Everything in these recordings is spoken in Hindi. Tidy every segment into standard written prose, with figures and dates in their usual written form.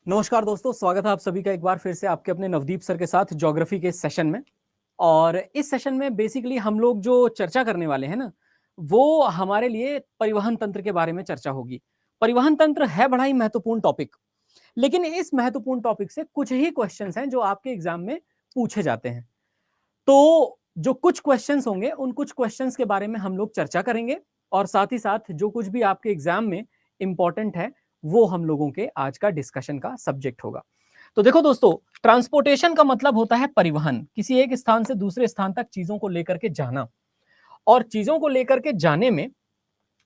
नमस्कार दोस्तों, स्वागत है आप सभी का एक बार फिर से आपके अपने नवदीप सर के साथ ज्योग्राफी के सेशन में। और इस सेशन में बेसिकली हम लोग जो चर्चा करने वाले हैं ना, वो हमारे लिए परिवहन तंत्र के बारे में चर्चा होगी। परिवहन तंत्र है बड़ा ही महत्वपूर्ण टॉपिक, लेकिन इस महत्वपूर्ण टॉपिक से कुछ ही क्वेश्चंस हैं जो आपके एग्जाम में पूछे जाते हैं। तो जो कुछ क्वेश्चंस होंगे, उन कुछ क्वेश्चंस के बारे में हम लोग चर्चा करेंगे और साथ ही साथ जो कुछ भी आपके एग्जाम में इंपॉर्टेंट है वो हम लोगों के आज का डिस्कशन का सब्जेक्ट होगा। तो देखो दोस्तों, ट्रांसपोर्टेशन का मतलब होता है परिवहन, किसी एक स्थान से दूसरे स्थान तक चीजों को लेकर के जाना। और चीजों को लेकर के जाने में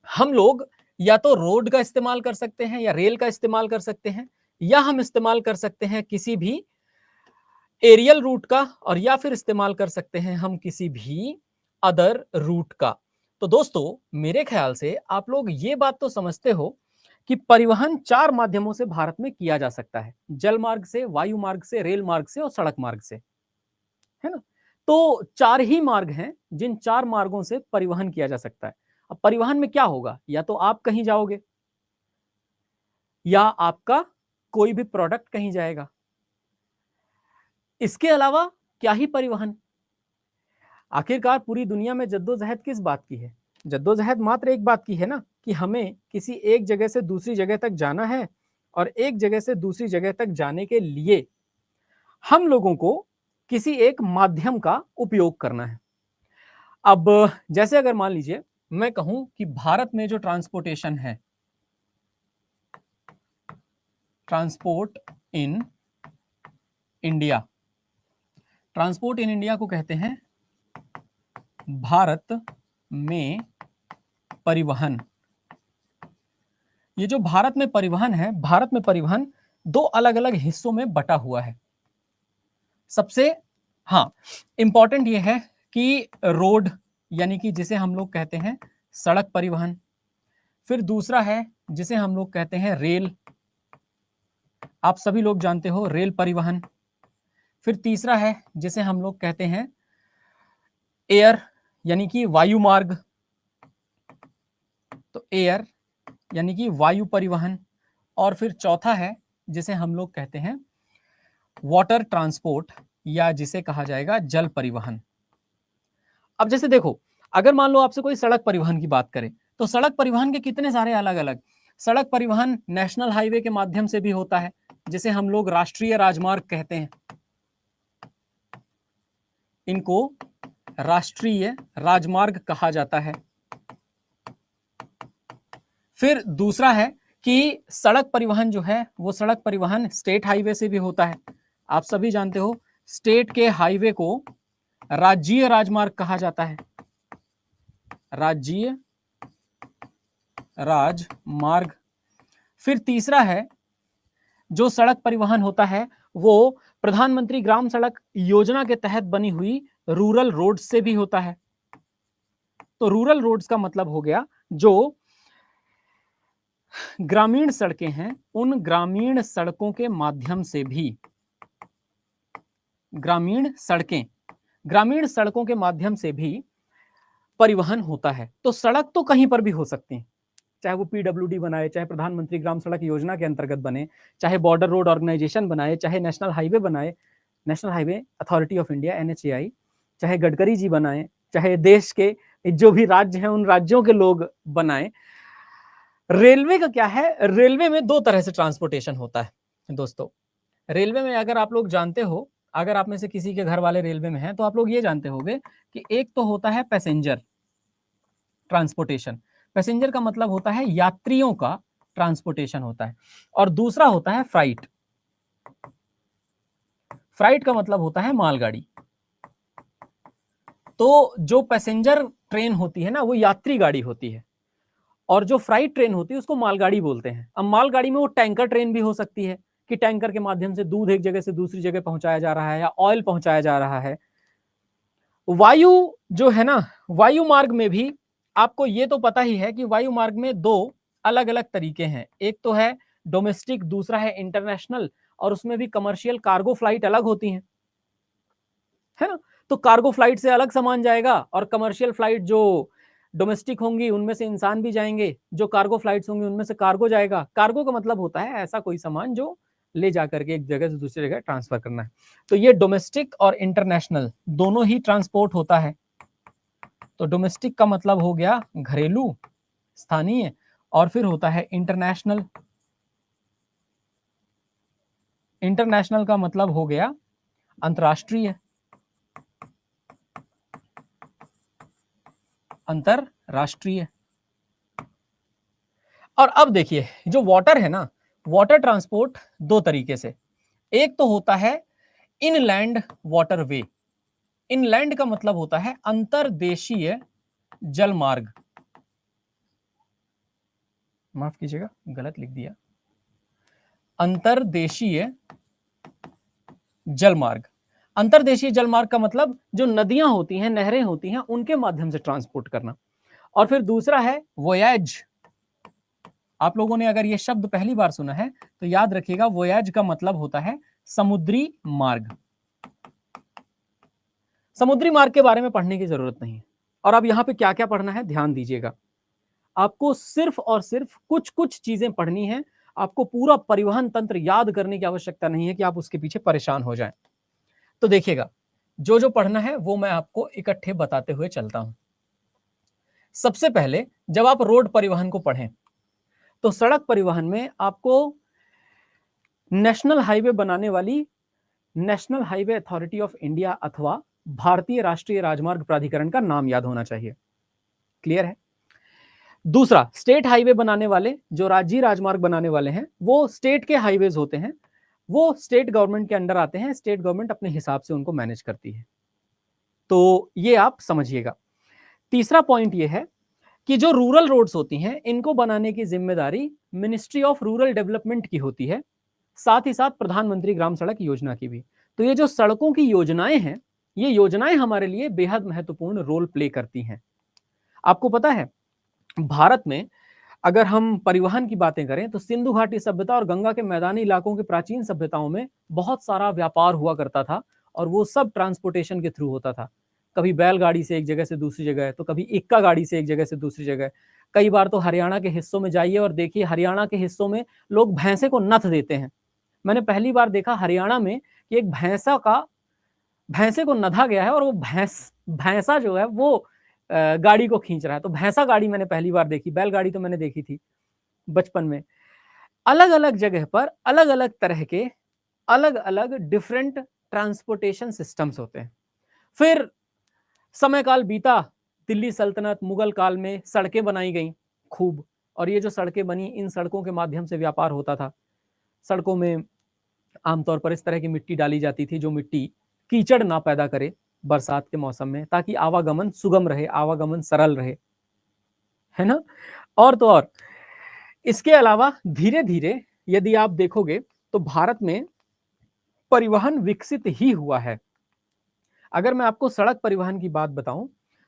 हम लोग या तो रोड का इस्तेमाल कर सकते हैं या रेल का इस्तेमाल कर सकते हैं, या हम इस्तेमाल कर सकते हैं किसी भी एरियल रूट का, और या फिर इस्तेमाल कर सकते हैं हम किसी भी अदर रूट का। तो दोस्तों, मेरे ख्याल से आप लोग ये बात तो समझते हो कि परिवहन चार माध्यमों से भारत में किया जा सकता है: जल मार्ग से, वायु मार्ग से, रेल मार्ग से और सड़क मार्ग से, है ना। तो चार ही मार्ग हैं जिन चार मार्गों से परिवहन किया जा सकता है। अब परिवहन में क्या होगा, या तो आप कहीं जाओगे या आपका कोई भी प्रोडक्ट कहीं जाएगा। इसके अलावा क्या ही परिवहन। आखिरकार पूरी दुनिया में जद्दोजहद किस बात की है? जद्दोजहद मात्र एक बात की है ना, कि हमें किसी एक जगह से दूसरी जगह तक जाना है, और एक जगह से दूसरी जगह तक जाने के लिए हम लोगों को किसी एक माध्यम का उपयोग करना है। अब जैसे अगर मान लीजिए मैं कहूं कि भारत में जो ट्रांसपोर्टेशन है, transport in India, transport in India को कहते हैं भारत में परिवहन। ये जो भारत में परिवहन है, भारत में परिवहन दो अलग अलग हिस्सों में बटा हुआ है। सबसे इंपॉर्टेंट ये है कि रोड, यानी कि जिसे हम लोग कहते हैं सड़क परिवहन। फिर दूसरा है जिसे हम लोग कहते हैं रेल, आप सभी लोग जानते हो रेल परिवहन। फिर तीसरा है जिसे हम लोग कहते हैं एयर, यानी कि वायु मार्ग, तो एयर यानी कि वायु परिवहन। और फिर चौथा है जिसे हम लोग कहते हैं वाटर ट्रांसपोर्ट, या जिसे कहा जाएगा जल परिवहन। अब जैसे देखो, अगर मान लो आपसे कोई सड़क परिवहन की बात करे, तो सड़क परिवहन के कितने सारे अलग अलग। सड़क परिवहन नेशनल हाईवे के माध्यम से भी होता है, जिसे हम लोग राष्ट्रीय राजमार्ग कहते हैं, इनको राष्ट्रीय राजमार्ग कहा जाता है। फिर दूसरा है कि सड़क परिवहन जो है वो सड़क परिवहन स्टेट हाईवे से भी होता है। आप सभी जानते हो स्टेट के हाईवे को राज्यीय राजमार्ग कहा जाता है, राज्यीय राजमार्ग। फिर तीसरा है जो सड़क परिवहन होता है वो प्रधानमंत्री ग्राम सड़क योजना के तहत बनी हुई रूरल रोड से भी होता है। तो रूरल रोड्स का मतलब हो गया जो ग्रामीण सड़कें हैं, उन ग्रामीण सड़कों के माध्यम से भी, ग्रामीण सड़कों के माध्यम से भी परिवहन होता है। तो सड़क तो कहीं पर भी हो सकती है, चाहे वो पीडब्ल्यूडी बनाए, चाहे प्रधानमंत्री ग्राम सड़क योजना के अंतर्गत बने, चाहे बॉर्डर रोड ऑर्गेनाइजेशन बनाए, चाहे नेशनल हाईवे बनाए, national highway authority of India NHAI, चाहे गडकरी जी बनाए, चाहे देश के जो भी राज्य हैं उन राज्यों के लोग बनाए। रेलवे का क्या है, रेलवे में दो तरह से ट्रांसपोर्टेशन होता है दोस्तों। रेलवे में अगर आप लोग जानते हो, अगर आप में से किसी के घर वाले रेलवे में हैं, तो आप लोग ये जानते होंगे कि एक तो होता है पैसेंजर ट्रांसपोर्टेशन, पैसेंजर का मतलब होता है यात्रियों का ट्रांसपोर्टेशन होता है, और दूसरा होता है फ्राइट, फ्राइट का मतलब होता है मालगाड़ी। तो जो पैसेंजर ट्रेन होती है ना, वो यात्री गाड़ी होती है, और जो फ्राइट ट्रेन होती है उसको मालगाड़ी बोलते हैं। अब मालगाड़ी में वो टैंकर ट्रेन भी हो सकती है कि टैंकर के माध्यम से दूध एक जगह से दूसरी जगह पहुंचाया जा रहा है, या ऑयल पहुंचाया जा रहा है। वायु जो है ना, वायु मार्ग में भी आपको ये तो पता ही है कि वायु मार्ग में दो अलग अलग तरीके हैं, एक तो है डोमेस्टिक, दूसरा है इंटरनेशनल, और उसमें भी कमर्शियल कार्गो फ्लाइट अलग होती हैं, है ना। तो कार्गो फ्लाइट से अलग सामान जाएगा, और कमर्शियल फ्लाइट जो डोमेस्टिक होंगी उनमें से इंसान भी जाएंगे, जो कार्गो फ्लाइट्स होंगी उनमें से कार्गो जाएगा। कार्गो का मतलब होता है ऐसा कोई सामान जो ले जाकर के एक जगह से दूसरी जगह ट्रांसफर करना है। तो ये डोमेस्टिक और इंटरनेशनल दोनों ही ट्रांसपोर्ट होता है। तो डोमेस्टिक का मतलब हो गया घरेलू, स्थानीय, और फिर होता है इंटरनेशनल। इंटरनेशनल का मतलब हो गया अंतरराष्ट्रीय, अंतरराष्ट्रीय। और अब देखिए जो वाटर है ना, वाटर ट्रांसपोर्ट दो तरीके से, एक तो होता है इनलैंड वाटरवे। इनलैंड का मतलब होता है अंतर्देशीय जल मार्ग, माफ कीजिएगा गलत लिख दिया, अंतर्देशीय जल मार्ग। अंतर्देशीय जल मार्ग का मतलब जो नदियां होती हैं, नहरें होती हैं, उनके माध्यम से ट्रांसपोर्ट करना। और फिर दूसरा है वोयाज। आप लोगों ने अगर ये शब्द पहली बार सुना है तो याद रखिएगा, वोयाज का मतलब होता है समुद्री मार्ग। समुद्री मार्ग के बारे में पढ़ने की जरूरत नहीं है। और अब यहां पे क्या क्या पढ़ना है ध्यान दीजिएगा, आपको सिर्फ और सिर्फ कुछ कुछ चीजें पढ़नी है। आपको पूरा परिवहन तंत्र याद करने की आवश्यकता नहीं है कि आप उसके पीछे परेशान हो जाएं। तो देखिएगा, जो जो पढ़ना है वो मैं आपको इकट्ठे बताते हुए चलता हूं। सबसे पहले जब आप रोड परिवहन को पढ़ें तो सड़क परिवहन में आपको नेशनल हाईवे बनाने वाली national highway authority of India अथवा भारतीय राष्ट्रीय राजमार्ग प्राधिकरण का नाम याद होना चाहिए। क्लियर है? दूसरा, स्टेट हाईवे बनाने वाले, जो राज्य राजमार्ग बनाने वाले हैं, वो स्टेट के हाईवेज होते हैं, वो स्टेट गवर्नमेंट के अंडर आते हैं, स्टेट गवर्नमेंट अपने हिसाब से उनको मैनेज करती है। तो ये आप समझिएगा। तीसरा पॉइंट ये है कि जो रूरल रोड्स होती हैं, इनको बनाने की जिम्मेदारी मिनिस्ट्री ऑफ रूरल डेवलपमेंट की होती है, साथ ही साथ प्रधानमंत्री ग्राम सड़क योजना की भी। तो ये जो सड़कों की योजनाएं हैं, ये योजनाएं हमारे लिए बेहद महत्वपूर्ण रोल प्ले करती हैं। आपको पता है भारत में अगर हम परिवहन की बातें करें तो सिंधु घाटी सभ्यता और गंगा के मैदानी इलाकों के प्राचीन सभ्यताओं में बहुत सारा व्यापार हुआ करता था, और वो सब ट्रांसपोर्टेशन के थ्रू होता था। कभी बैलगाड़ी से एक जगह से दूसरी जगह, तो कभी इक्का गाड़ी से एक जगह से दूसरी जगह। कई बार तो हरियाणा के हिस्सों में जाइए और देखिए, हरियाणा के हिस्सों में लोग भैंसे को नथ देते हैं। मैंने पहली बार देखा हरियाणा में कि एक भैंसे को नधा गया है और वो भैंसा जो है वो गाड़ी को खींच रहा है। तो भैंसा गाड़ी मैंने पहली बार देखी, बैलगाड़ी तो मैंने देखी थी बचपन में। अलग अलग जगह पर अलग अलग तरह के अलग अलग डिफरेंट ट्रांसपोर्टेशन सिस्टम्स होते हैं। फिर समय काल बीता, दिल्ली सल्तनत, मुगल काल में सड़कें बनाई गई खूब, और ये जो सड़कें बनी, इन सड़कों के माध्यम से व्यापार होता था। सड़कों में आमतौर पर इस तरह की मिट्टी डाली जाती थी जो मिट्टी कीचड़ ना पैदा करे बरसात के मौसम में, ताकि आवागमन सुगम रहे, आवागमन सरल रहे, है ना। और तो और इसके अलावा धीरे धीरे यदि आप देखोगे तो भारत में परिवहन विकसित ही हुआ है। अगर मैं आपको सड़क परिवहन की बात बताऊं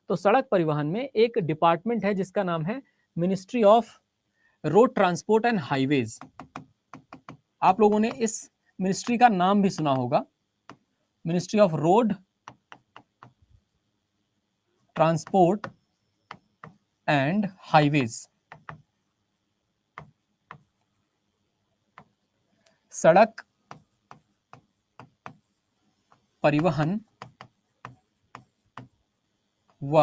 तो सड़क परिवहन में एक डिपार्टमेंट है जिसका नाम है ministry of road transport and highways. आप लोगों ने इस मिनिस्ट्री का नाम भी सुना होगा, ministry of road transport and highways. सड़क परिवहन व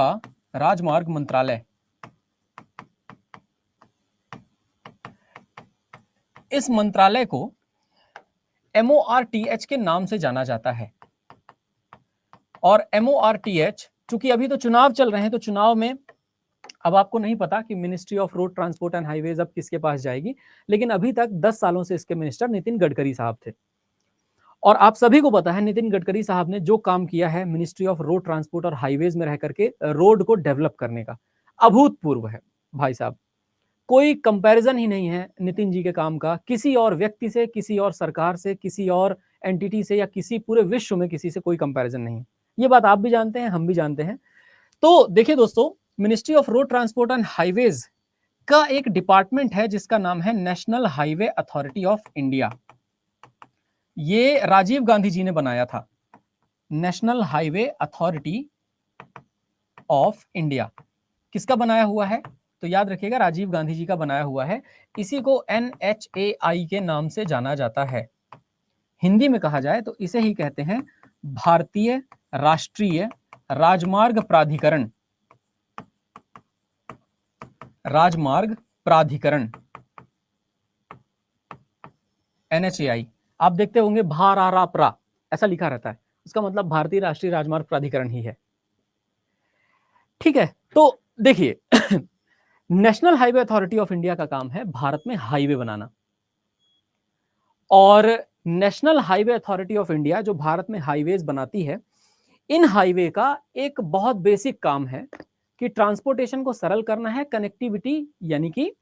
राजमार्ग मंत्रालय, इस मंत्रालय को MORTH के नाम से जाना जाता है। और MORTH, चूंकि अभी तो चुनाव चल रहे हैं, तो चुनाव में अब आपको नहीं पता कि ministry of road transport and highways अब किसके पास जाएगी, लेकिन अभी तक 10 सालों से इसके मिनिस्टर नितिन गडकरी साहब थे। और आप सभी को पता है नितिन गडकरी साहब ने जो काम किया है मिनिस्ट्री ऑफ रोड ट्रांसपोर्ट और हाईवेज में रह करके रोड को डेवलप करने का, अभूतपूर्व है भाई साहब। कोई कंपैरिजन ही नहीं है नितिन जी के काम का किसी और व्यक्ति से, किसी और सरकार से, किसी और एंटिटी से, या किसी पूरे विश्व में किसी से कोई कंपैरिजन नहीं है। ये बात आप भी जानते हैं, हम भी जानते हैं। तो देखिए दोस्तों, ministry of road transport and highways का एक डिपार्टमेंट है जिसका नाम है national highway authority of India. ये राजीव गांधी जी ने बनाया था, national highway authority of India. किसका बनाया हुआ है? तो याद रखिएगा, राजीव गांधी जी का बनाया हुआ है। इसी को NHAI के नाम से जाना जाता है। हिंदी में कहा जाए तो इसे ही कहते हैं भारतीय राष्ट्रीय राजमार्ग प्राधिकरण। राजमार्ग प्राधिकरण NHAI। आप देखते होंगे भाराराप्रा ऐसा लिखा रहता है, उसका मतलब भारतीय राष्ट्रीय राजमार्ग प्राधिकरण ही है। ठीक है, तो देखिए national highway authority of India का काम है भारत में हाईवे बनाना, और national highway authority of India जो भारत में हाईवेज बनाती है, इन हाईवे का एक बहुत बेसिक काम है कि ट्रांसपोर्टेशन को सरल करना है, कनेक्टिविटी यानी कि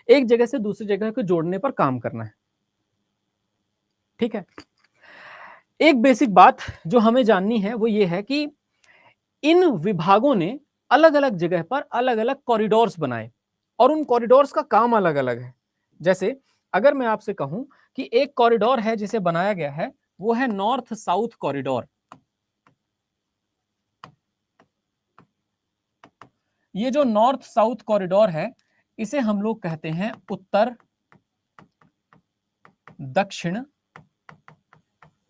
एक जगह से दूसरी जगह को जोड़ने पर काम करना है। ठीक है, एक बेसिक बात जो हमें जाननी है वो ये है कि इन विभागों ने अलग अलग जगह पर अलग अलग कॉरिडोर्स बनाए, और उन कॉरिडोर्स का काम अलग अलग है। जैसे अगर मैं आपसे कहूं कि एक कॉरिडोर है जिसे बनाया गया है, वो है नॉर्थ साउथ कॉरिडोर। ये जो नॉर्थ साउथ कॉरिडोर है, इसे हम लोग कहते हैं उत्तर दक्षिण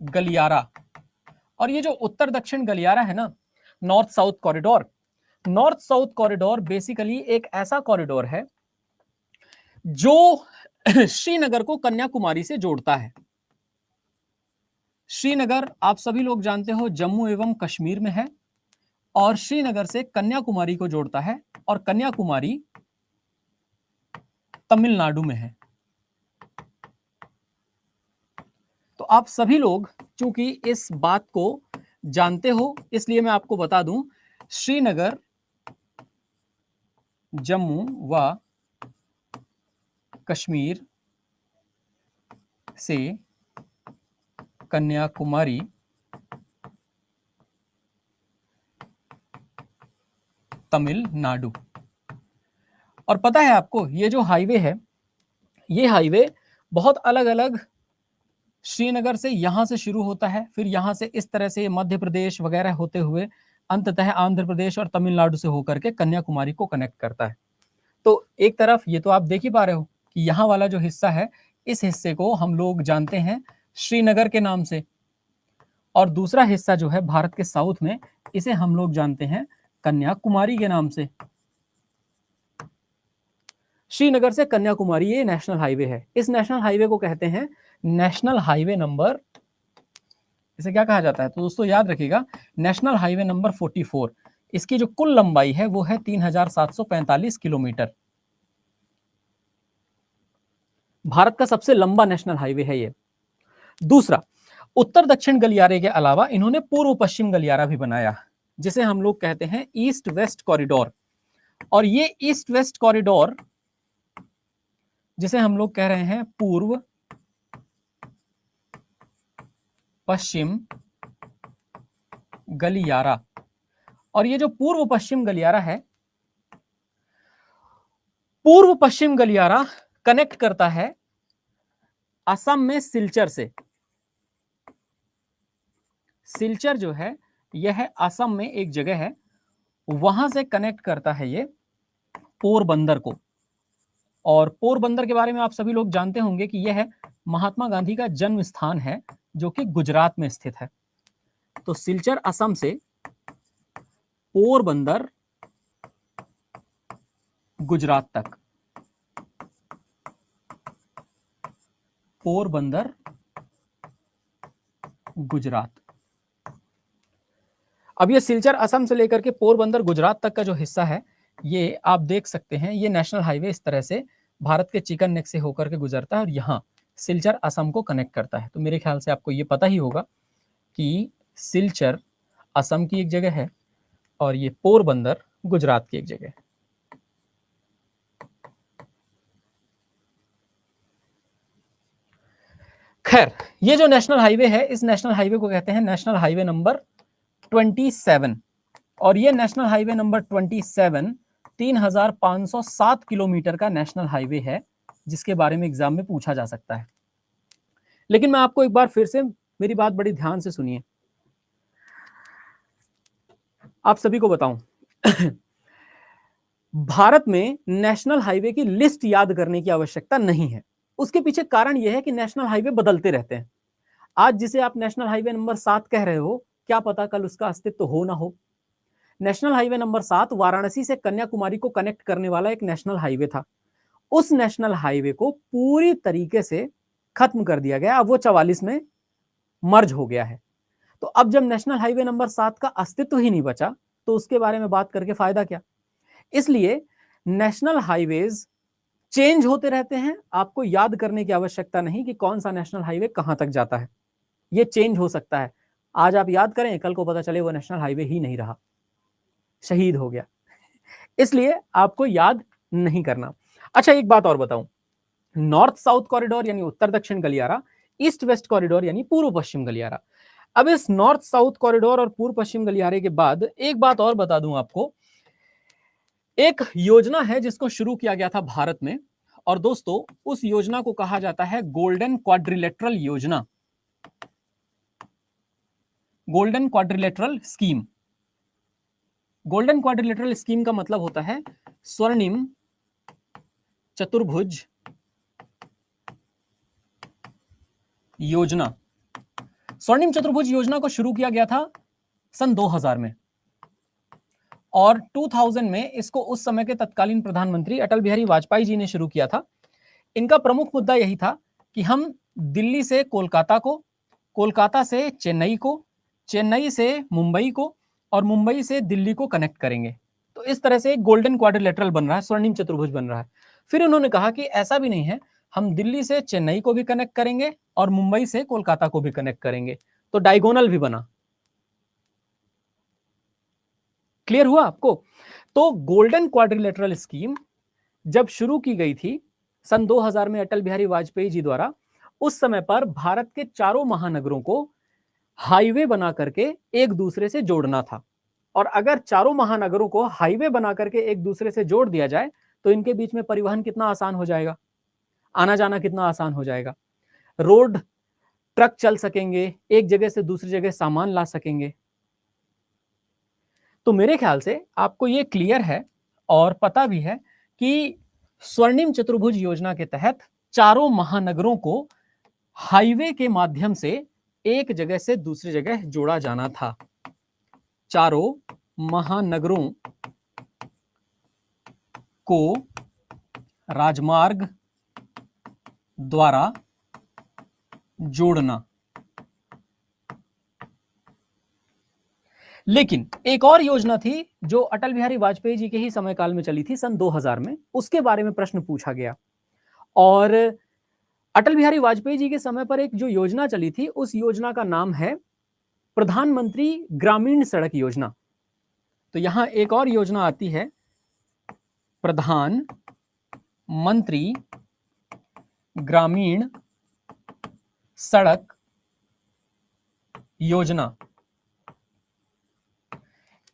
गलियारा। और ये जो उत्तर दक्षिण गलियारा है ना, north south corridor, north south corridor basically एक ऐसा कॉरिडोर है जो श्रीनगर को कन्याकुमारी से जोड़ता है। श्रीनगर आप सभी लोग जानते हो जम्मू एवं कश्मीर में है, और श्रीनगर से कन्याकुमारी को जोड़ता है, और कन्याकुमारी तमिलनाडु में है। तो आप सभी लोग चूंकि इस बात को जानते हो, इसलिए मैं आपको बता दूं, श्रीनगर जम्मू व कश्मीर से कन्याकुमारी तमिलनाडु। और पता है आपको, ये जो हाईवे है, ये हाईवे बहुत अलग अलग, श्रीनगर से यहां से शुरू होता है, फिर यहां से इस तरह से मध्य प्रदेश वगैरह होते हुए अंततः आंध्र प्रदेश और तमिलनाडु से होकर के कन्याकुमारी को कनेक्ट करता है। तो एक तरफ ये तो आप देख ही पा रहे हो कि यहाँ वाला जो हिस्सा है, इस हिस्से को हम लोग जानते हैं श्रीनगर के नाम से, और दूसरा हिस्सा जो है भारत के साउथ में, इसे हम लोग जानते हैं कन्याकुमारी के नाम से। श्रीनगर से कन्याकुमारी ये नेशनल हाईवे है। इस नेशनल हाईवे को कहते हैं नेशनल हाईवे नंबर, इसे क्या कहा जाता है, तो दोस्तों याद रखिएगा, नेशनल हाईवे नंबर 44। इसकी जो कुल लंबाई है वो है 3745 किलोमीटर। भारत का सबसे लंबा नेशनल हाईवे है ये। दूसरा, उत्तर दक्षिण गलियारे के अलावा इन्होंने पूर्व पश्चिम गलियारा भी बनाया, जिसे हम लोग कहते हैं ईस्ट वेस्ट कॉरिडोर। और ये ईस्ट वेस्ट कॉरिडोर, जिसे हम लोग कह रहे हैं पूर्व पश्चिम गलियारा, और ये जो पूर्व पश्चिम गलियारा है, पूर्व पश्चिम गलियारा कनेक्ट करता है असम में सिलचर से। सिलचर जो है यह है असम में एक जगह है, वहां से कनेक्ट करता है ये पोरबंदर को। और पोरबंदर के बारे में आप सभी लोग जानते होंगे कि यह महात्मा गांधी का जन्म स्थान है, जो कि गुजरात में स्थित है। तो सिलचर असम से पोरबंदर गुजरात तक, पोरबंदर गुजरात। अब ये सिलचर असम से लेकर के पोरबंदर गुजरात तक का जो हिस्सा है, ये आप देख सकते हैं, ये नेशनल हाईवे इस तरह से भारत के चिकन नेक से होकर के गुजरता है और यहाँ सिलचर असम को कनेक्ट करता है। तो मेरे ख्याल से आपको ये पता ही होगा कि सिलचर असम की एक जगह है और ये पोरबंदर गुजरात की एक जगह है। खैर, ये जो नेशनल हाईवे है, इस नेशनल हाईवे को कहते हैं नेशनल हाईवे नंबर 27। और ये नेशनल हाईवे नंबर 27 3507 किलोमीटर का नेशनल हाईवे है, जिसके बारे में एग्जाम में पूछा जा सकता है। लेकिन मैं आपको एक बार फिर से, मेरी बात बड़ी ध्यान से सुनिए, आप सभी को बताऊं भारत में नेशनल हाईवे की लिस्ट याद करने की आवश्यकता नहीं है। उसके पीछे कारण यह है कि नेशनल हाईवे बदलते रहते हैं। आज जिसे आप नेशनल हाईवे नंबर 7 कह रहे हो, क्या पता कल उसका अस्तित्व हो ना हो। नेशनल हाईवे नंबर 7 वाराणसी से कन्याकुमारी को कनेक्ट करने वाला एक नेशनल हाईवे था। उस नेशनल हाईवे को पूरी तरीके से खत्म कर दिया गया, अब वो 44 में मर्ज हो गया है। तो अब जब नेशनल हाईवे नंबर 7 का अस्तित्व ही नहीं बचा, तो उसके बारे में बात करके फायदा क्या। इसलिए नेशनल हाईवेज चेंज होते रहते हैं, आपको याद करने की आवश्यकता नहीं कि कौन सा नेशनल हाईवे कहां तक जाता है। ये चेंज हो सकता है, आज आप याद करें, कल को पता चले वो नेशनल हाईवे ही नहीं रहा, शहीद हो गया। इसलिए आपको याद नहीं करना। अच्छा, एक बात और बताऊं, नॉर्थ साउथ कॉरिडोर यानी उत्तर दक्षिण गलियारा, ईस्ट वेस्ट कॉरिडोर यानी पूर्व पश्चिम गलियारा। अब इस नॉर्थ साउथ कॉरिडोर और पूर्व पश्चिम गलियारे के बाद एक बात और बता दूं आपको, एक योजना है जिसको शुरू किया गया था भारत में, और दोस्तों उस योजना को कहा जाता है गोल्डन क्वाड्रिलेटरल योजना, golden quadrilateral scheme. Golden quadrilateral scheme का मतलब होता है स्वर्णिम चतुर्भुज योजना। स्वर्णिम चतुर्भुज योजना को शुरू किया गया था सन 2000 में, और 2000 में इसको उस समय के तत्कालीन प्रधानमंत्री अटल बिहारी वाजपेयी जी ने शुरू किया था। इनका प्रमुख मुद्दा यही था कि हम दिल्ली से कोलकाता को, कोलकाता से चेन्नई को, चेन्नई से मुंबई को, और मुंबई से दिल्ली को कनेक्ट करेंगे। तो इस तरह से एक गोल्डन क्वाड्रिलेटरल बन रहा है, स्वर्णिम चतुर्भुज बन रहा है। फिर उन्होंने कहा कि ऐसा भी नहीं है, हम दिल्ली से चेन्नई को भी कनेक्ट करेंगे और मुंबई से कोलकाता को भी कनेक्ट करेंगे, तो डायगोनल भी बना। क्लियर हुआ आपको। तो गोल्डन क्वाड्रिलेटरल स्कीम जब शुरू की गई थी सन 2000 में अटल बिहारी वाजपेयी जी द्वारा, उस समय पर भारत के चारों महानगरों को हाईवे बना करके एक दूसरे से जोड़ना था। और अगर चारों महानगरों को हाईवे बना करके एक दूसरे से जोड़ दिया जाए तो इनके बीच में परिवहन कितना आसान हो जाएगा, आना जाना कितना आसान हो जाएगा। रोड ट्रक चल सकेंगे, एक जगह से दूसरी जगह सामान ला सकेंगे। तो मेरे ख्याल से आपको ये क्लियर है और पता भी है कि स्वर्णिम चतुर्भुज योजना के तहत चारों महानगरों को हाईवे के माध्यम से एक जगह से दूसरी जगह जोड़ा जाना था। चारों महानगरों को राजमार्ग द्वारा जोड़ना। लेकिन एक और योजना थी जो अटल बिहारी वाजपेयी जी के ही समय काल में चली थी सन 2000 में, उसके बारे में प्रश्न पूछा गया। और अटल बिहारी वाजपेयी जी के समय पर एक जो योजना चली थी, उस योजना का नाम है प्रधानमंत्री ग्रामीण सड़क योजना। तो यहां एक और योजना आती है, प्रधानमंत्री ग्रामीण सड़क योजना।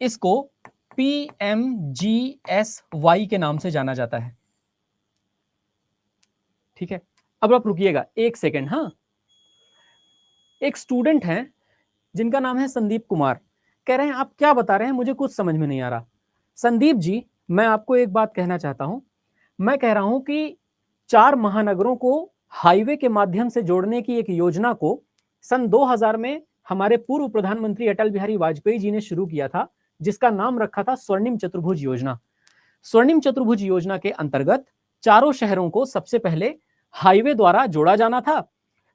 इसको PMGSY के नाम से जाना जाता है। ठीक है, अब आप रुकिएगा एक सेकेंड। हाँ, एक स्टूडेंट हैं जिनका नाम है संदीप कुमार, कह रहे हैं आप क्या बता रहे हैं, मुझे कुछ समझ में नहीं आ रहा। संदीप जी, मैं आपको एक बात कहना चाहता हूं। मैं कह रहा हूं कि चार महानगरों को हाईवे के माध्यम से जोड़ने की एक योजना को सन 2000 में हमारे पूर्व प्रधानमंत्री अटल बिहारी वाजपेयी जी ने शुरू किया था, जिसका नाम रखा था स्वर्णिम चतुर्भुज योजना। स्वर्णिम चतुर्भुज योजना के अंतर्गत चारों शहरों को सबसे पहले हाईवे द्वारा जोड़ा जाना था,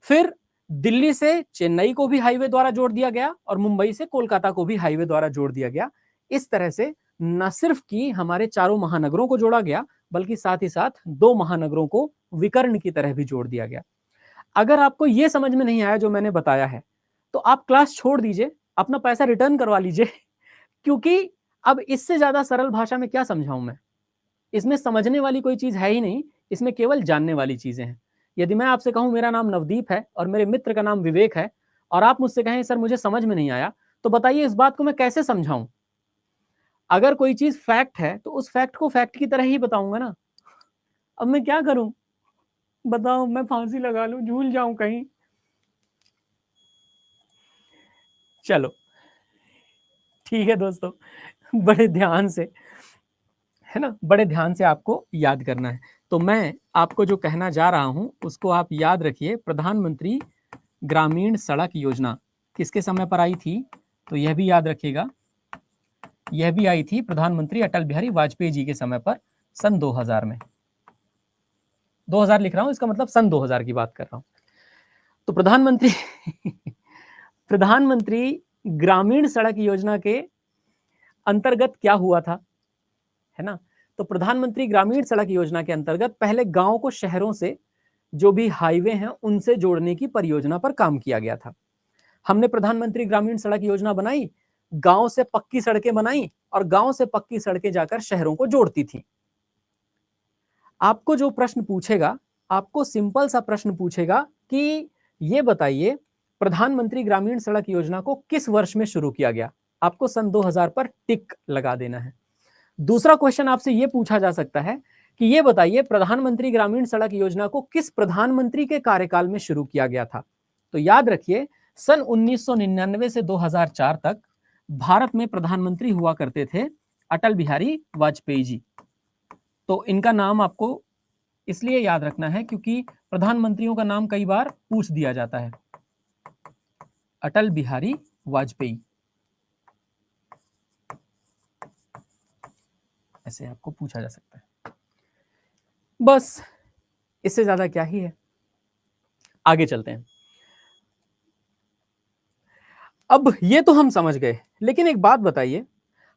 फिर दिल्ली से चेन्नई को भी हाईवे द्वारा जोड़ दिया गया और मुंबई से कोलकाता को भी हाईवे द्वारा जोड़ दिया गया। इस तरह से न सिर्फ कि हमारे चारों महानगरों को जोड़ा गया, बल्कि साथ ही साथ दो महानगरों को विकर्ण की तरह भी जोड़ दिया गया। अगर आपको यह समझ में नहीं आया जो मैंने बताया है, तो आप क्लास छोड़ दीजिए, अपना पैसा रिटर्न करवा लीजिए, क्योंकि अब इससे ज्यादा सरल भाषा में क्या समझाऊं मैं। इसमें समझने वाली कोई चीज है ही नहीं, इसमें केवल जानने वाली चीजें हैं। यदि मैं आपसे कहूं मेरा नाम नवदीप है और मेरे मित्र का नाम विवेक है, और आप मुझसे कहें सर मुझे समझ में नहीं आया, तो बताइए इस बात को मैं कैसे समझाऊं। अगर कोई चीज फैक्ट है तो उस फैक्ट को फैक्ट की तरह ही बताऊंगा ना। अब मैं क्या करूं बताओ, मैं फांसी लगा लूं, झूल जाऊं कहीं। चलो ठीक है दोस्तों, बड़े ध्यान से, है ना, बड़े ध्यान से आपको याद करना है। तो मैं आपको जो कहना जा रहा हूं उसको आप याद रखिए, प्रधानमंत्री ग्रामीण सड़क योजना किसके समय पर आई थी? तो यह भी याद रखिएगा, यह भी आई थी प्रधानमंत्री अटल बिहारी वाजपेयी जी के समय पर, सन 2000 में। 2000 लिख रहा हूं, इसका मतलब सन 2000 की बात कर रहा हूं। तो प्रधानमंत्री प्रधानमंत्री ग्रामीण सड़क योजना के अंतर्गत क्या हुआ था, है ना? तो प्रधानमंत्री ग्रामीण सड़क योजना के अंतर्गत पहले गांव को शहरों से, जो भी हाईवे हैं उनसे जोड़ने की परियोजना पर काम किया गया था। हमने प्रधानमंत्री ग्रामीण सड़क योजना बनाई, गांव से पक्की सड़कें बनाई और गांव से पक्की सड़कें जाकर शहरों को जोड़ती थी। आपको जो प्रश्न पूछेगा, आपको सिंपल सा प्रश्न पूछेगा कि ये बताइए प्रधानमंत्री ग्रामीण सड़क योजना को किस वर्ष में शुरू किया गया? आपको सन 2000 पर टिक लगा देना है। दूसरा क्वेश्चन आपसे यह पूछा जा सकता है कि ये बताइए प्रधानमंत्री ग्रामीण सड़क योजना को किस प्रधानमंत्री के कार्यकाल में शुरू किया गया था? तो याद रखिए सन 1999 से 2004 तक भारत में प्रधानमंत्री हुआ करते थे अटल बिहारी वाजपेयी जी। तो इनका नाम आपको इसलिए याद रखना है क्योंकि प्रधानमंत्रियों का नाम कई बार पूछ दिया जाता है। अटल बिहारी वाजपेयी, ऐसे आपको पूछा जा सकता है। बस इससे ज्यादा क्या ही है। आगे चलते हैं। अब ये तो हम समझ गए, लेकिन एक बात बताइए,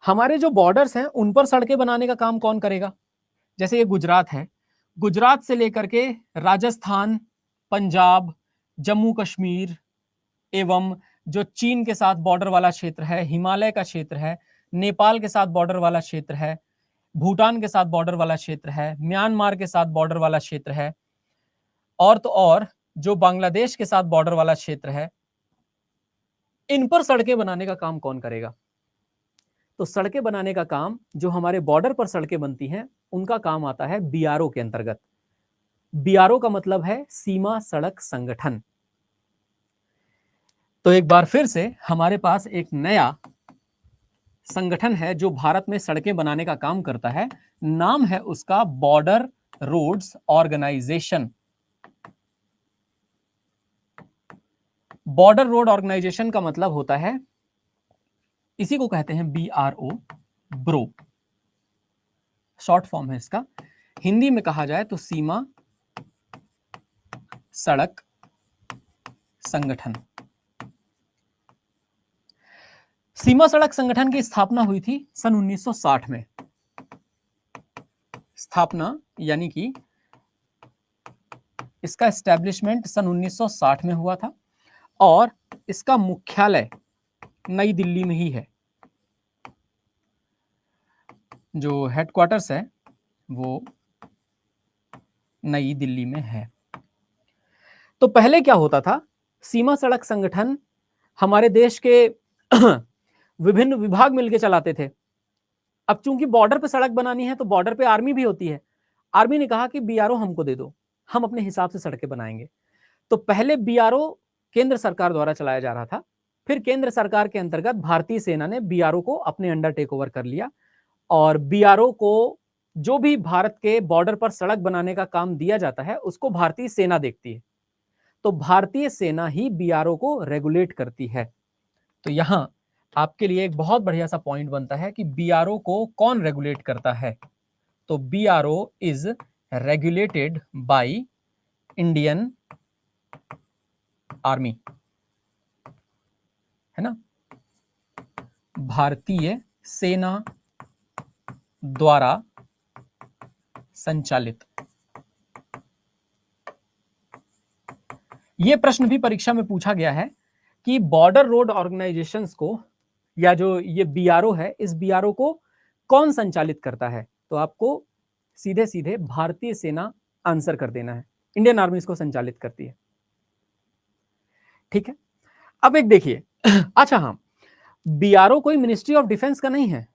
हमारे जो बॉर्डर्स हैं उन पर सड़कें बनाने का काम कौन करेगा? जैसे ये गुजरात है, गुजरात से लेकर के राजस्थान, पंजाब, जम्मू कश्मीर एवं जो चीन के साथ बॉर्डर वाला क्षेत्र है, हिमालय का क्षेत्र है, नेपाल के साथ बॉर्डर वाला क्षेत्र है, भूटान के साथ बॉर्डर वाला क्षेत्र है, म्यांमार के साथ बॉर्डर वाला क्षेत्र है, और तो और जो बांग्लादेश के साथ बॉर्डर वाला क्षेत्र है, इन पर सड़कें बनाने का काम कौन करेगा? तो सड़कें बनाने का काम, जो हमारे बॉर्डर पर सड़कें बनती हैं, उनका काम आता है बीआरओ के अंतर्गत। बीआरओ का मतलब है सीमा सड़क संगठन। तो एक बार फिर से हमारे पास एक नया संगठन है जो भारत में सड़कें बनाने का काम करता है। नाम है उसका border roads organisation. Border road organisation का मतलब होता है, इसी को कहते हैं बीआरओ, ब्रो शॉर्ट फॉर्म है इसका। हिंदी में कहा जाए तो सीमा सड़क संगठन। सीमा सड़क संगठन की स्थापना हुई थी सन 1960 में। स्थापना यानी कि इसका एस्टैब्लिशमेंट सन 1960 में हुआ था और इसका मुख्यालय नई दिल्ली में ही है। जो हेडक्वार्टर्स है वो नई दिल्ली में है। तो पहले क्या होता था, सीमा सड़क संगठन हमारे देश के विभिन्न विभाग मिलकर चलाते थे। अब चूंकि बॉर्डर पे सड़क बनानी है तो बॉर्डर पे आर्मी भी होती है। आर्मी ने कहा कि बीआरओ हमको दे दो, हम अपने हिसाब से सड़कें बनाएंगे। तो पहले बीआरओ केंद्र सरकार द्वारा चलाया जा रहा था, फिर केंद्र सरकार के अंतर्गत भारतीय सेना ने बीआरओ को अपने अंडर टेक ओवर कर लिया और बीआरओ को जो भी भारत के बॉर्डर पर सड़क बनाने का काम दिया जाता है उसको भारतीय सेना देखती है। तो भारतीय सेना ही बीआरओ को रेगुलेट करती है। तो यहां आपके लिए एक बहुत बढ़िया सा पॉइंट बनता है कि बीआरओ को कौन रेगुलेट करता है? तो BRO is regulated by Indian army, है ना, भारतीय सेना द्वारा संचालित। यह प्रश्न भी परीक्षा में पूछा गया है कि बॉर्डर रोड ऑर्गेनाइजेशंस को, या जो ये बीआरओ है, इस बीआरओ को कौन संचालित करता है? तो आपको सीधे सीधे भारतीय सेना आंसर कर देना है। इंडियन आर्मी इसको संचालित करती है। ठीक है, अब एक देखिए अच्छा हाँ, बीआरओ कोई मिनिस्ट्री ऑफ डिफेंस का नहीं है।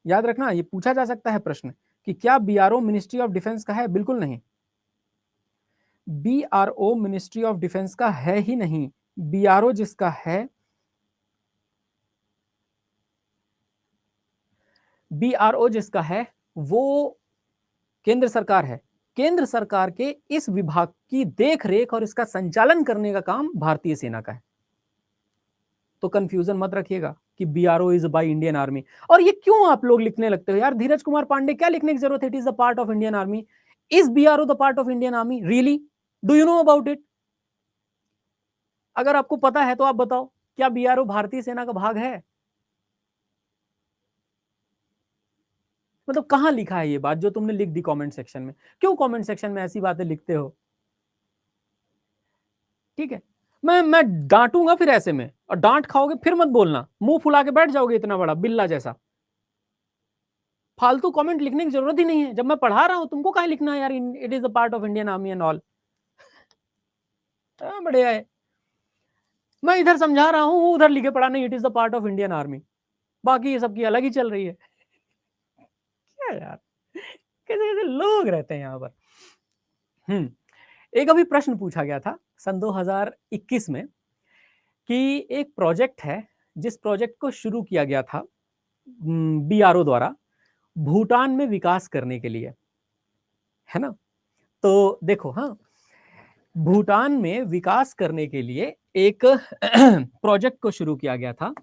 याद रखना, ये पूछा जा सकता है प्रश्न कि क्या बीआरओ मिनिस्ट्री ऑफ डिफेंस का है? बिल्कुल नहीं, बीआरओ मिनिस्ट्री ऑफ डिफेंस का है ही नहीं। बीआरओ जिसका है, बीआरओ जिसका है वो केंद्र सरकार है। केंद्र सरकार के इस विभाग इसकी देख रेख और इसका संचालन करने का काम भारतीय सेना का है। तो कंफ्यूजन मत रखिएगा कि BRO is by Indian army. और ये क्यों आप लोग लिखने लगते हो यार, धीरज कुमार पांडे क्या लिखने की जरूरत है, it is the part of Indian army. Is BRO the part of Indian army really? Do you know about it? अगर आपको पता है तो आप बताओ, क्या बीआरओ भारतीय सेना का भाग है? मतलब कहां लिखा है ये बात जो तुमने लिख दी कमेंट सेक्शन में? क्यों कमेंट सेक्शन में ऐसी बातें लिखते हो? ठीक है, मैं डांटूंगा फिर ऐसे में, और डांट खाओगे फिर मत बोलना, मुंह फुला के बैठ जाओगे इतना बड़ा बिल्ला जैसा। फालतू कमेंट लिखने की जरूरत ही नहीं है, जब मैं पढ़ा रहा हूं तुमको काहे लिखना है यार, it is the part of Indian army and all. बढ़िया है, मैं इधर समझा रहा हूं, उधर लिखे पड़ा नहीं it is the part of Indian army, बाकी ये सबकी अलग ही चल रही है। क्या यार, कैसे कैसे लोग रहते हैं यहाँ पर। एक अभी प्रश्न पूछा गया था सन 2021 में कि एक प्रोजेक्ट है जिस प्रोजेक्ट को शुरू किया गया था बीआरओ द्वारा भूटान में विकास करने के लिए, है ना? तो देखो, हाँ, भूटान में विकास करने के लिए एक प्रोजेक्ट को शुरू किया गया था,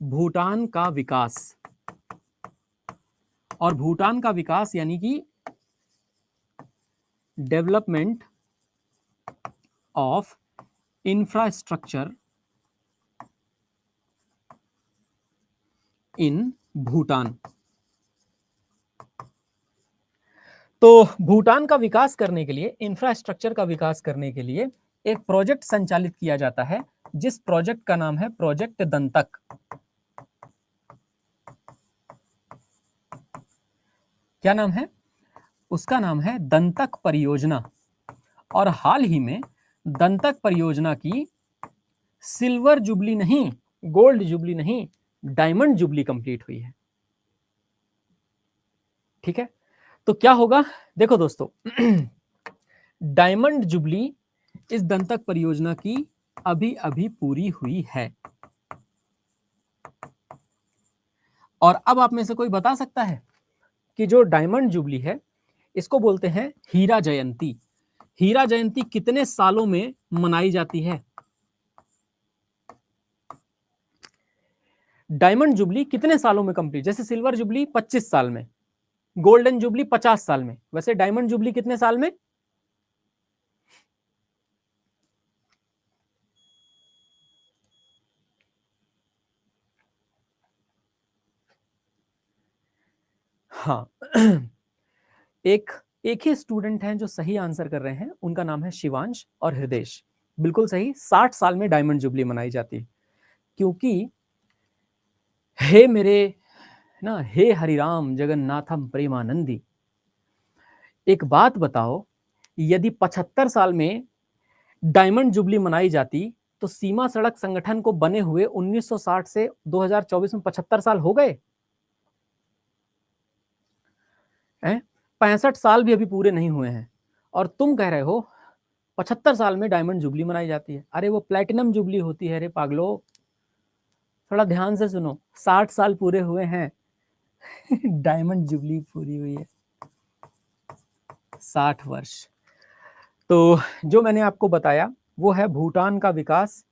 भूटान का विकास। और भूटान का विकास यानी कि development of infrastructure in Bhutan. तो भूटान का विकास करने के लिए, इंफ्रास्ट्रक्चर का विकास करने के लिए एक प्रोजेक्ट संचालित किया जाता है, जिस प्रोजेक्ट का नाम है प्रोजेक्ट दंतक। क्या नाम है उसका? नाम है दंतक परियोजना। और हाल ही में दंतक परियोजना की सिल्वर जुबली नहीं, गोल्ड जुबली नहीं, डायमंड जुबली कंप्लीट हुई है। ठीक है, तो क्या होगा, देखो दोस्तों, डायमंड जुबली इस दंतक परियोजना की अभी अभी पूरी हुई है। और अब आप में से कोई बता सकता है कि जो डायमंड जुबली है इसको बोलते हैं हीरा जयंती। हीरा जयंती कितने सालों में मनाई जाती है? डायमंड जुबली कितने सालों में कंप्लीट? जैसे सिल्वर जुबली 25 साल में, गोल्डन जुबली 50 साल में, वैसे डायमंड जुबली कितने साल में? हाँ, एक ही स्टूडेंट हैं जो सही आंसर कर रहे हैं, उनका नाम है शिवांश और हृदेश। बिल्कुल सही, 60 साल में डायमंड जुबली मनाई जाती है। क्योंकि हे मेरे ना, हे हरिराम जगन्नाथम प्रेमानंदी, एक बात बताओ, यदि 75 साल में डायमंड जुबली मनाई जाती तो सीमा सड़क संगठन को बने हुए 1960 से 2024 में 75 साल हो गए हैं। 65 साल भी अभी पूरे नहीं हुए हैं और तुम कह रहे हो 75 साल में डायमंड जुबली मनाई जाती है। अरे वो प्लैटिनम जुबली होती है रे पागलो, थोड़ा ध्यान से सुनो। 60 साल पूरे हुए हैं डायमंड जुबली पूरी हुई है 60 वर्ष। तो जो मैंने आपको बताया वो है भूटान का विकास,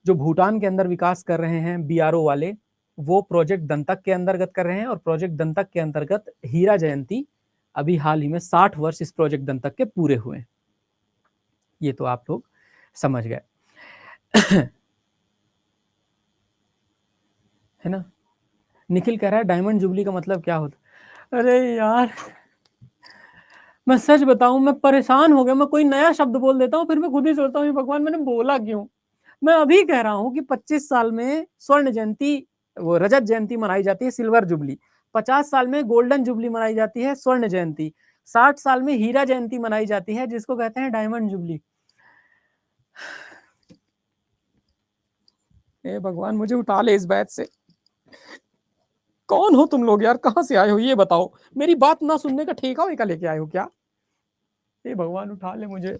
जो भूटान के अंदर विकास कर रहे हैं बीआरओ वाले, वो प्रोजेक्ट दंतक के अंतर्गत कर रहे हैं। और प्रोजेक्ट दंतक के अंतर्गत हीरा जयंती अभी हाल ही में 60 वर्ष इस प्रोजेक्ट दंतक के पूरे हुए हैं। ये तो आप लोग समझ गए है ना? निखिल कह रहा है डायमंड जुबली का मतलब क्या होता? अरे यार, मैं सच बताऊं, मैं परेशान हो गया। मैं कोई नया शब्द बोल देता हूँ फिर मैं खुद ही सोचता हूँ भगवान मैंने बोला क्यों। मैं अभी कह रहा हूँ कि 25 साल में स्वर्ण जयंती, वो रजत जयंती मनाई जाती है, सिल्वर जुबली। 50 साल में गोल्डन जुबली मनाई जाती है, स्वर्ण जयंती। 60 साल में हीरा जयंती मनाई जाती है, जिसको कहते हैं डायमंड जुबली। ए भगवान, मुझे उठा ले इस बैच से। कौन हो तुम लोग यार, कहां से आए हो ये बताओ? मेरी बात ना सुनने का ठेका वेका लेके आए हो क्या? ए भगवान, उठा ले मुझे,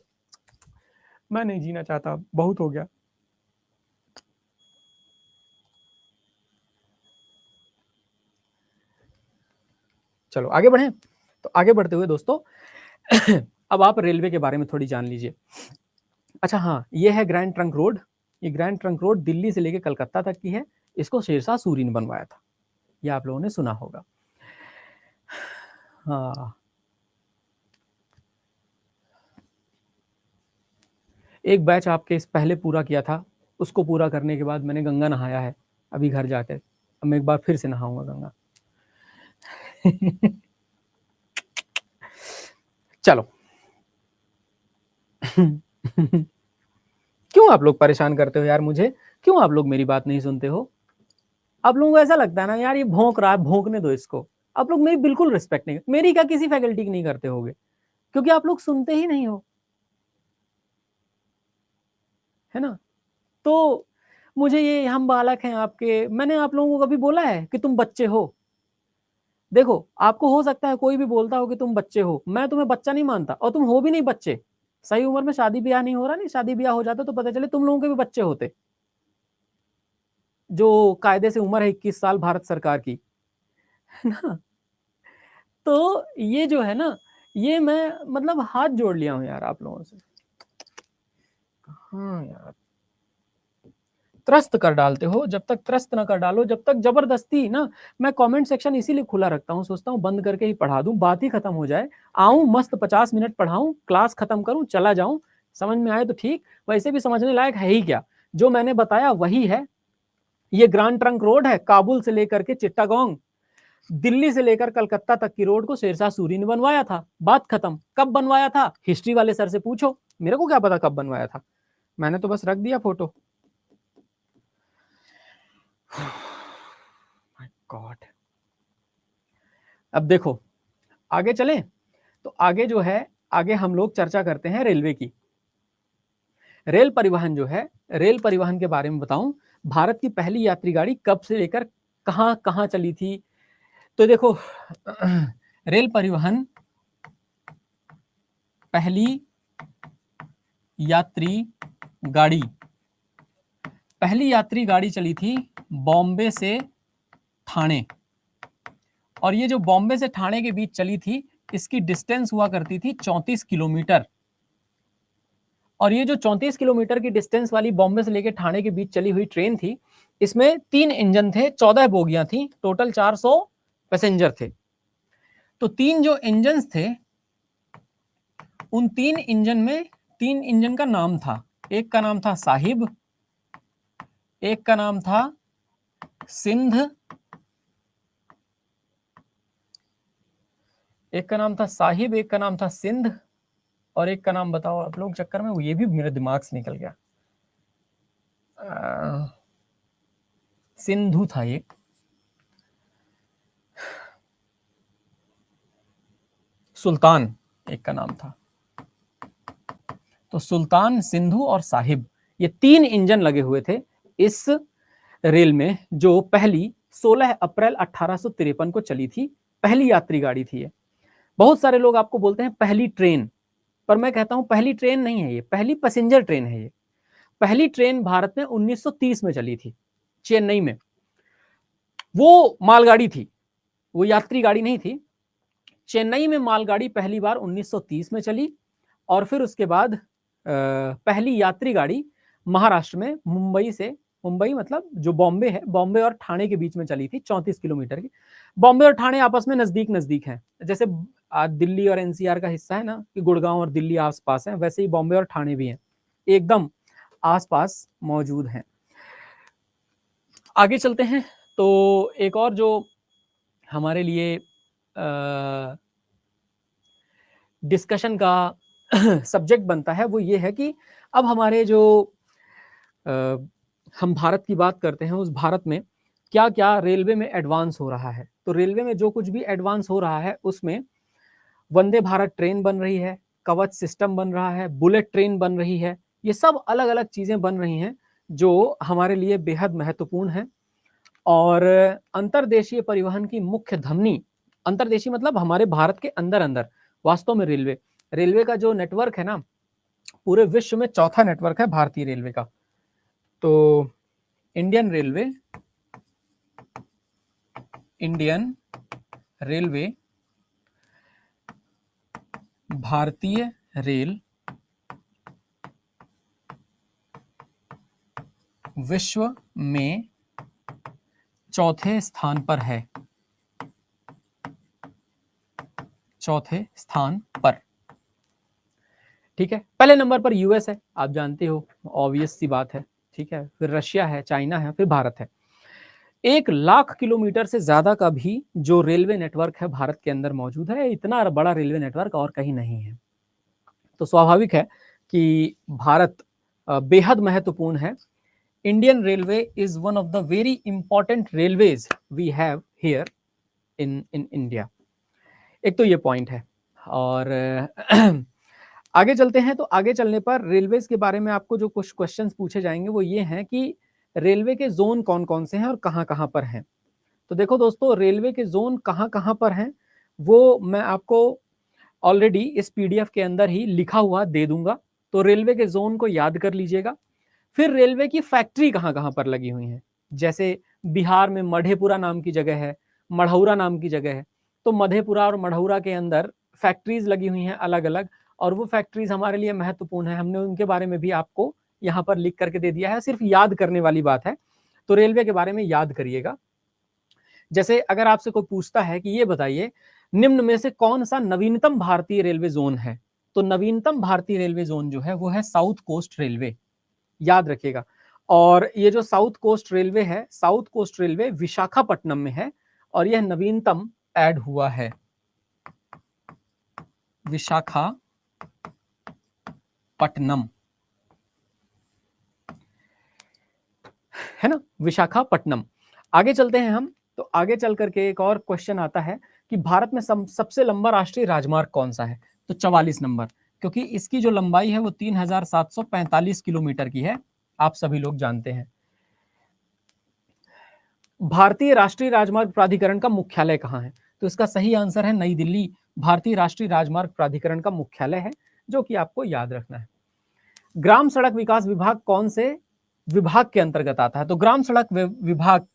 मैं नहीं जीना चाहता, बहुत हो गया। चलो आगे बढ़े। तो आगे बढ़ते हुए दोस्तों अब आप रेलवे के बारे में थोड़ी जान लीजिए। अच्छा हाँ, ये है ग्रैंड ट्रंक रोड। ये ग्रैंड ट्रंक रोड दिल्ली से लेकर कलकत्ता तक की है। इसको शेरशाह सूरी ने बनवाया था, ये आप लोगों ने सुना होगा। हाँ, एक बैच आपके इस पहले पूरा किया था, उसको पूरा करने के बाद मैंने गंगा नहाया है अभी घर जाकर। अब मैं एक बार फिर से नहाऊंगा गंगा। चलो। क्यों आप लोग परेशान करते हो यार मुझे? क्यों आप लोग मेरी बात नहीं सुनते हो? आप लोगों को ऐसा लगता है ना यार ये भौंक रहा है, भौंकने दो इसको। आप लोग मेरी बिल्कुल रिस्पेक्ट नहीं, मेरी क्या किसी फैकल्टी की नहीं करते होगे, क्योंकि आप लोग सुनते ही नहीं हो, है ना? तो मुझे ये, हम बालक हैं आपके, मैंने आप लोगों को कभी बोला है कि तुम बच्चे हो? देखो, आपको हो सकता है कोई भी बोलता हो कि तुम बच्चे हो, मैं तुम्हें बच्चा नहीं मानता, और तुम हो भी नहीं बच्चे। सही उम्र में शादी ब्याह नहीं हो रहा, नहीं शादी ब्याह हो जाता तो पता चले तुम लोगों के भी बच्चे होते। जो कायदे से उम्र है 21 साल भारत सरकार की, है ना? तो ये जो है ना, ये मैं मतलब हाथ जोड़ लिया हूं यार आप लोगों से। हाँ यार, त्रस्त कर डालते हो। जब तक त्रस्त ना कर डालो, जब तक जबरदस्ती ना, मैं कमेंट सेक्शन इसीलिए खुला रखता हूँ, सोचता हूँ बंद करके ही पढ़ा दूं, बात ही खत्म हो जाए। आऊं मस्त 50 मिनट पढ़ाऊं, क्लास खत्म करूं, चला जाऊं। समझ में आए तो ठीक, वैसे भी समझने लायक है ही क्या, जो मैंने बताया वही है। ये ग्रांड ट्रंक रोड है, काबुल से लेकर के चिट्टागोंग, दिल्ली से लेकर कलकत्ता तक की रोड को शेरशाह सूरी ने बनवाया था। बात खत्म। कब बनवाया था? हिस्ट्री वाले सर से पूछो, मेरे को क्या पता कब बनवाया था, मैंने तो बस रख दिया फोटो। My God. अब देखो, आगे चलें तो आगे जो है, आगे हम लोग चर्चा करते हैं रेलवे की। रेल परिवहन जो है, रेल परिवहन के बारे में बताऊं, भारत की पहली यात्री गाड़ी कब से लेकर कहां कहां चली थी? तो देखो, रेल परिवहन पहली यात्री गाड़ी, पहली यात्री गाड़ी चली थी बॉम्बे से ठाणे। और ये जो बॉम्बे से ठाणे के बीच चली थी, इसकी डिस्टेंस हुआ करती थी 34 किलोमीटर। और ये जो 34 किलोमीटर की डिस्टेंस वाली बॉम्बे से लेकर ठाणे के बीच चली हुई ट्रेन थी, इसमें 3 इंजन थे, 14 बोगियां थी, टोटल 400 पैसेंजर थे। तो 3 जो इंजन थे, उन 3 इंजन में 3 इंजन का नाम था। एक का नाम था साहिब, एक का नाम था सिंध, एक का नाम था साहिब, एक का नाम था सिंध, और एक का नाम बताओ आप लोग, चक्कर में ये भी मेरे दिमाग से निकल गया। सिंधु था ये, सुल्तान एक का नाम था। तो सुल्तान, सिंधु और साहिब, ये 3 इंजन लगे हुए थे इस रेल में, जो पहली 16 अप्रैल 1853 को चली थी। पहली यात्री गाड़ी थी ये। बहुत सारे लोग आपको बोलते हैं पहली ट्रेन, पर मैं कहता हूं पहली ट्रेन नहीं है ये, पहली पैसेंजर ट्रेन है ये। पहली ट्रेन भारत में 1930 में चली थी, चेन्नई में। वो मालगाड़ी थी, वो यात्री गाड़ी नहीं थी। चेन्नई में मालगाड़ी पहली बार 1930 में चली, और फिर उसके बाद पहली यात्री गाड़ी महाराष्ट्र में मुंबई से, मुंबई मतलब जो बॉम्बे है, बॉम्बे और ठाणे के बीच में चली थी, 34 किलोमीटर की। बॉम्बे और ठाणे आपस में नजदीक नजदीक हैं, जैसे दिल्ली और एनसीआर का हिस्सा है ना, कि गुड़गांव और दिल्ली आसपास हैं, वैसे ही बॉम्बे और ठाणे भी हैं, एकदम आसपास मौजूद हैं। आगे चलते हैं तो एक और जो हमारे लिए डिस्कशन का सब्जेक्ट बनता है, वो ये है कि अब हमारे जो हम भारत की बात करते हैं, उस भारत में क्या क्या रेलवे में एडवांस हो रहा है। तो रेलवे में जो कुछ भी एडवांस हो रहा है, उसमें वंदे भारत ट्रेन बन रही है, कवच सिस्टम बन रहा है, बुलेट ट्रेन बन रही है, ये सब अलग अलग चीजें बन रही हैं जो हमारे लिए बेहद महत्वपूर्ण है। और अंतरदेशीय परिवहन की मुख्य धमनी, अंतरदेशीय मतलब हमारे भारत के अंदर अंदर, वास्तव में रेलवे, रेलवे का जो नेटवर्क है ना, पूरे विश्व में चौथा नेटवर्क है भारतीय रेलवे का। तो इंडियन रेलवे, इंडियन रेलवे भारतीय रेल विश्व में चौथे स्थान पर है, चौथे स्थान पर। ठीक है, पहले नंबर पर यूएस है, आप जानते हो, ऑब्वियस सी बात है। ठीक है, फिर रशिया है, चाइना है, फिर भारत है। 1 लाख किलोमीटर से ज्यादा का भी जो रेलवे नेटवर्क है भारत के अंदर मौजूद है। इतना बड़ा रेलवे नेटवर्क और कहीं नहीं है। तो स्वाभाविक है कि भारत बेहद महत्वपूर्ण है। Indian railway is one of the very important railways we have here in India. एक तो ये पॉइंट है। और आगे चलते हैं। तो आगे चलने पर रेलवेज के बारे में आपको जो कुछ क्वेश्चंस पूछे जाएंगे वो ये हैं कि रेलवे के जोन कौन कौन से हैं और कहाँ कहाँ पर हैं। तो देखो दोस्तों, रेलवे के जोन कहाँ कहाँ पर हैं वो मैं आपको ऑलरेडी इस पीडीएफ के अंदर ही लिखा हुआ दे दूंगा। तो रेलवे के जोन को याद कर लीजिएगा। फिर रेलवे की फैक्ट्री कहाँ कहाँ पर लगी हुई है। जैसे बिहार में मधेपुरा नाम की जगह है, मढ़ौरा नाम की जगह है। तो मधेपुरा और मढ़ौरा के अंदर फैक्ट्रीज लगी हुई हैं अलग अलग, और वो फैक्ट्रीज हमारे लिए महत्वपूर्ण है। हमने उनके बारे में भी आपको यहाँ पर लिख करके दे दिया है, सिर्फ याद करने वाली बात है। तो रेलवे के बारे में याद करिएगा। जैसे अगर आपसे कोई पूछता है कि ये बताइए निम्न में से कौन सा नवीनतम भारतीय रेलवे जोन है, तो नवीनतम भारतीय रेलवे जोन जो है वो है साउथ कोस्ट रेलवे, याद रखिएगा। और ये जो साउथ कोस्ट रेलवे है, साउथ कोस्ट रेलवे विशाखापट्टनम में है, और यह नवीनतम ऐड हुआ है, विशाखापट्टनम, है ना, विशाखापट्टनम। आगे चलते हैं हम। तो आगे चल करके एक और क्वेश्चन आता है कि भारत में सबसे लंबा राष्ट्रीय राजमार्ग कौन सा है। तो 44 नंबर, क्योंकि इसकी जो लंबाई है वो 3745 किलोमीटर की है, आप सभी लोग जानते हैं। भारतीय राष्ट्रीय राजमार्ग प्राधिकरण का मुख्यालय कहाँ है। तो इसका सही आंसर है नई दिल्ली। भारतीय राष्ट्रीय राजमार्ग प्राधिकरण का मुख्यालय है, जो कि आपको याद रखना है। ग्राम सड़क विकास विभाग कौन से विभाग के अंतर्गत आता है। तो ग्राम सड़क विभाग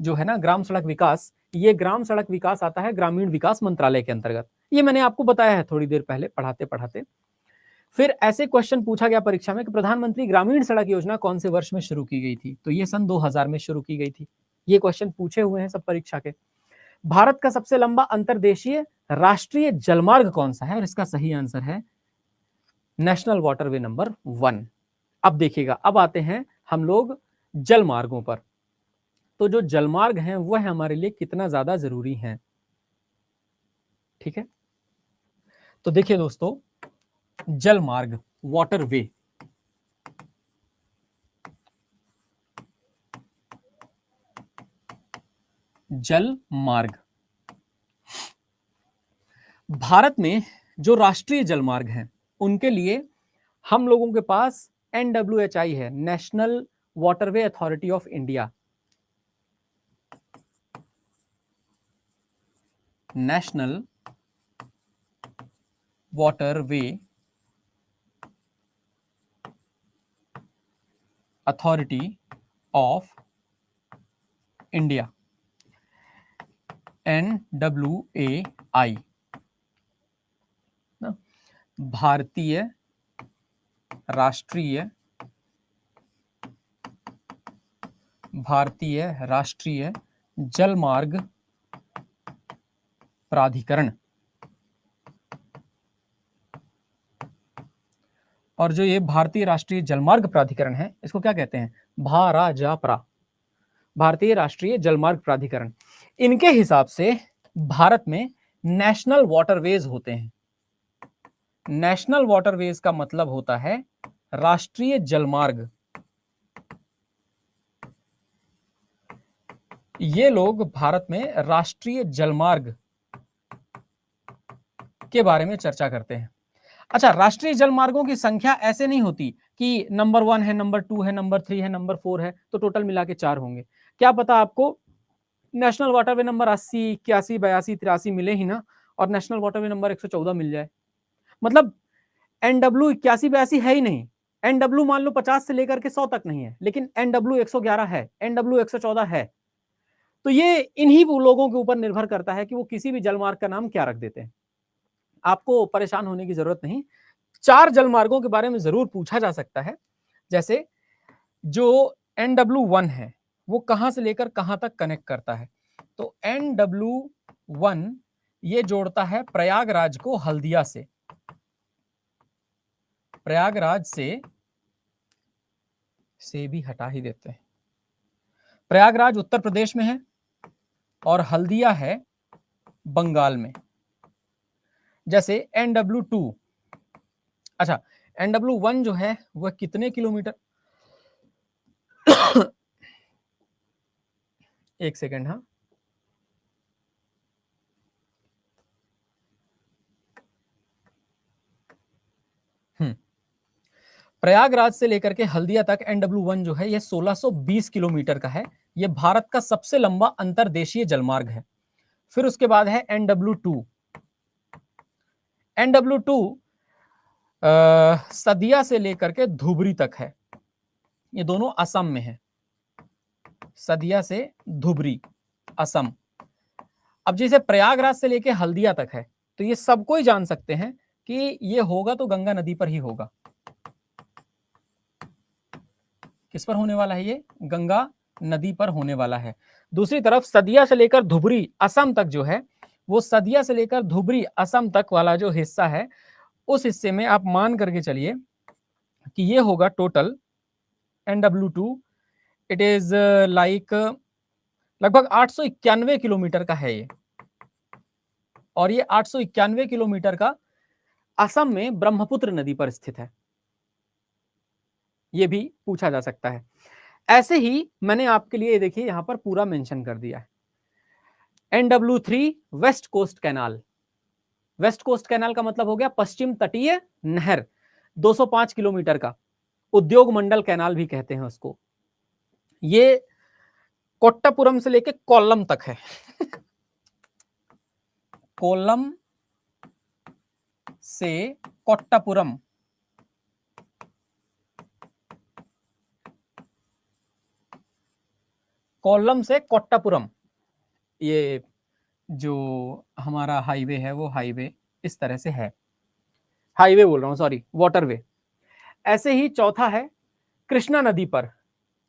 जो है ना, ग्राम सड़क विकास, ये ग्राम सड़क विकास आता है ग्रामीण विकास मंत्रालय के अंतर्गत। ये मैंने आपको बताया है थोड़ी देर पहले पढ़ाते पढ़ाते। फिर ऐसे क्वेश्चन पूछा गया परीक्षा में कि प्रधानमंत्री ग्रामीण सड़क योजना कौन से वर्ष में शुरू की गई थी। तो ये सन 2000 में शुरू की गई थी। ये क्वेश्चन पूछे हुए हैं सब परीक्षा के। भारत का सबसे लंबा अंतरदेशीय राष्ट्रीय जलमार्ग कौन सा है, और इसका सही आंसर है नेशनल वाटरवे नंबर 1। अब देखिएगा, अब आते हैं हम लोग जल मार्गों पर। तो जो जलमार्ग हैं वह हमारे लिए कितना ज्यादा जरूरी है। ठीक है, तो देखिए दोस्तों, जलमार्ग, वाटरवे, जल मार्ग, भारत में जो राष्ट्रीय जलमार्ग हैं उनके लिए हम लोगों के पास NWHI है, national Waterway Authority of India, national Waterway Authority of India, NWAI, भारतीय राष्ट्रीय जलमार्ग प्राधिकरण। और जो ये भारतीय राष्ट्रीय जलमार्ग प्राधिकरण है, इसको क्या कहते हैं, भाराजाप्रा, भारतीय राष्ट्रीय जलमार्ग प्राधिकरण। इनके हिसाब से भारत में नेशनल वाटरवेज होते हैं। नेशनल वाटरवेज का मतलब होता है राष्ट्रीय जलमार्ग। ये लोग भारत में राष्ट्रीय जलमार्ग के बारे में चर्चा करते हैं। अच्छा, राष्ट्रीय जलमार्गों की संख्या ऐसे नहीं होती कि नंबर 1 है, नंबर 2 है, नंबर 3 है, नंबर 4 है, तो टोटल मिला के 4 होंगे। क्या पता आपको नेशनल वाटरवे नंबर 80, 81, 82, 83 मिले ही ना, और नेशनल वाटरवे नंबर 114 मिल जाए। मतलब NW 81, 82 है ही नहीं। NW मान लो 50 से लेकर के 100 तक नहीं है, लेकिन NW 111 है, NW 114 है। तो ये इन्हीं लोगों के ऊपर निर्भर करता है कि वो किसी भी जलमार्ग का नाम क्या रख देते हैं। आपको परेशान होने की जरूरत नहीं, 4 जलमार्गों के बारे में जरूर पूछा जा सकता है, जैसे जो NW1 है वो कहां से लेकर कहां तक कनेक्ट करता है। तो NW1 ये जोड़ता है प्रयागराज को हल्दिया से, प्रयागराज से भी हटा ही देते हैं। प्रयागराज उत्तर प्रदेश में है और हल्दिया है बंगाल में। जैसे NW2, अच्छा NW1 जो है वह कितने किलोमीटर एक सेकेंड, हाँ, प्रयागराज से लेकर के हल्दिया तक NW1 जो है यह 1620 किलोमीटर का है। यह भारत का सबसे लंबा अंतरदेशीय जलमार्ग है। फिर उसके बाद है NW2। NW2 सदिया से लेकर के धुबरी तक है। ये दोनों असम में है, सदिया से धुबरी असम। अब जैसे प्रयागराज से लेकर हल्दिया तक है, तो ये सबको ही जान सकते हैं कि ये होगा तो गंगा नदी पर ही होगा। किस पर होने वाला है? ये गंगा नदी पर होने वाला है। दूसरी तरफ सदिया से लेकर धुबरी असम तक जो है, वो सदिया से लेकर धुबरी असम तक वाला जो हिस्सा है, उस हिस्से में आप मान करके चलिए कि ये होगा total NW2, it is like लगभग 891 किलोमीटर का है ये। और ये 891 किलोमीटर का असम में ब्रह्मपुत्र नदी पर स्थित है। ये भी पूछा जा सकता है। ऐसे ही मैंने आपके लिए देखिए यहां पर पूरा मेंशन कर दिया है। NW3 west coast canal. West coast canal का मतलब हो गया पश्चिम तटीय नहर, 205 किलोमीटर का। उद्योग मंडल कैनाल भी कहते हैं उसको। ये कोट्टापुरम से लेके कोल्लम तक है। कोल्लम से कोट्टापुरम, कोल्लम से कोट्टापुरम, ये जो हमारा हाईवे है वो हाईवे इस तरह से है। हाईवे बोल रहा हूं, सॉरी, वाटरवे। ऐसे ही चौथा है कृष्णा नदी पर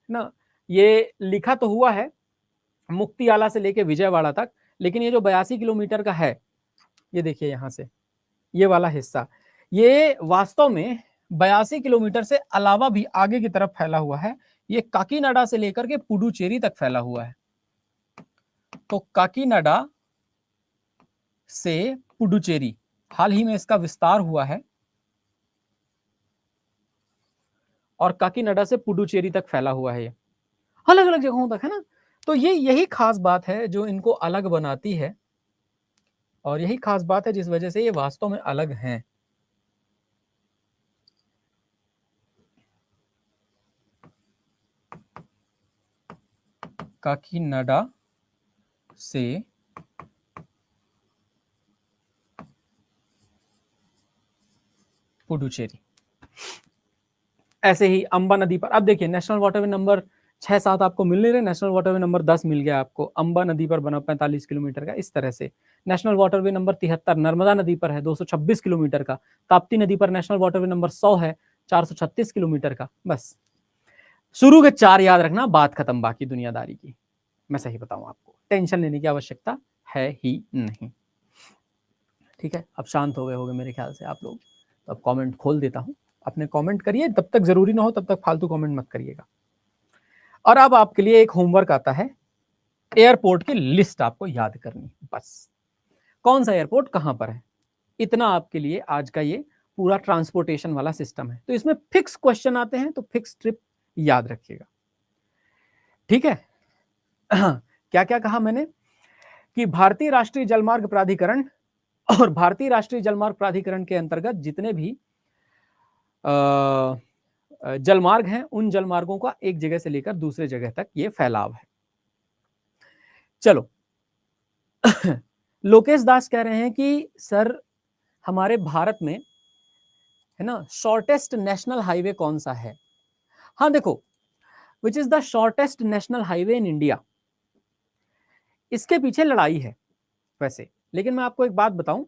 ना। ये लिखा तो हुआ है मुक्तियाला से लेके विजयवाड़ा तक, लेकिन ये जो 82 किलोमीटर का है, ये देखिए यहां से ये वाला हिस्सा, ये वास्तव में 82 किलोमीटर से अलावा भी आगे की तरफ फैला हुआ है। ये काकीनाडा से लेकर के पुडुचेरी तक फैला हुआ है। तो काकीनाडा से पुडुचेरी, हाल ही में इसका विस्तार हुआ है और काकीनाडा से पुडुचेरी तक फैला हुआ है। ये अलग अलग जगहों तक है ना। तो ये यही खास बात है जो इनको अलग बनाती है, और यही खास बात है जिस वजह से ये वास्तव में अलग हैं। काकीनाडा से पुडुचेरी। ऐसे ही अंबा नदी पर अब देखिए नेशनल वाटरवे नंबर 6-7 आपको मिल नहीं रहे, नेशनल वाटरवे नंबर 10 मिल गया आपको। अंबा नदी पर बना 45 किलोमीटर का, इस तरह से। नेशनल वाटरवे नंबर 73 नर्मदा नदी पर है, 226 किलोमीटर का। ताप्ती नदी पर नेशनल वाटरवे नंबर 100 है, 436 किलोमीटर का। बस शुरू के 4 याद रखना, बात खत्म बाकी दुनियादारी की। मैं सही बताऊं आपको, टेंशन लेने की आवश्यकता है ही नहीं। ठीक है, अब शांत हो गए होंगे मेरे ख्याल से आप लोग। तो अब कमेंट खोल देता हूं, अपने कमेंट करिए, तब तक जरूरी ना हो तब तक फालतू कमेंट मत करिएगा। और अब आपके लिए एक होमवर्क आता है, एयरपोर्ट की लिस्ट आपको याद करनी। बस कौन सा एयरपोर्ट कहां पर है, इतना आपके लिए आज का ये पूरा ट्रांसपोर्टेशन वाला सिस्टम है। तो इसमें फिक्स क्वेश्चन आते हैं, तो फिक्स ट्रिप याद रखिएगा। ठीक है। क्या क्या कहा मैंने कि भारतीय राष्ट्रीय जलमार्ग प्राधिकरण और भारतीय राष्ट्रीय जलमार्ग प्राधिकरण के अंतर्गत जितने भी जलमार्ग हैं, उन जलमार्गों का एक जगह से लेकर दूसरे जगह तक ये फैलाव है। चलो। लोकेश दास कह रहे हैं कि सर हमारे भारत में है ना शॉर्टेस्ट नेशनल हाईवे कौन सा है। हाँ देखो, which is the shortest national highway in India, इसके पीछे लड़ाई है वैसे। लेकिन मैं आपको एक बात बताऊं,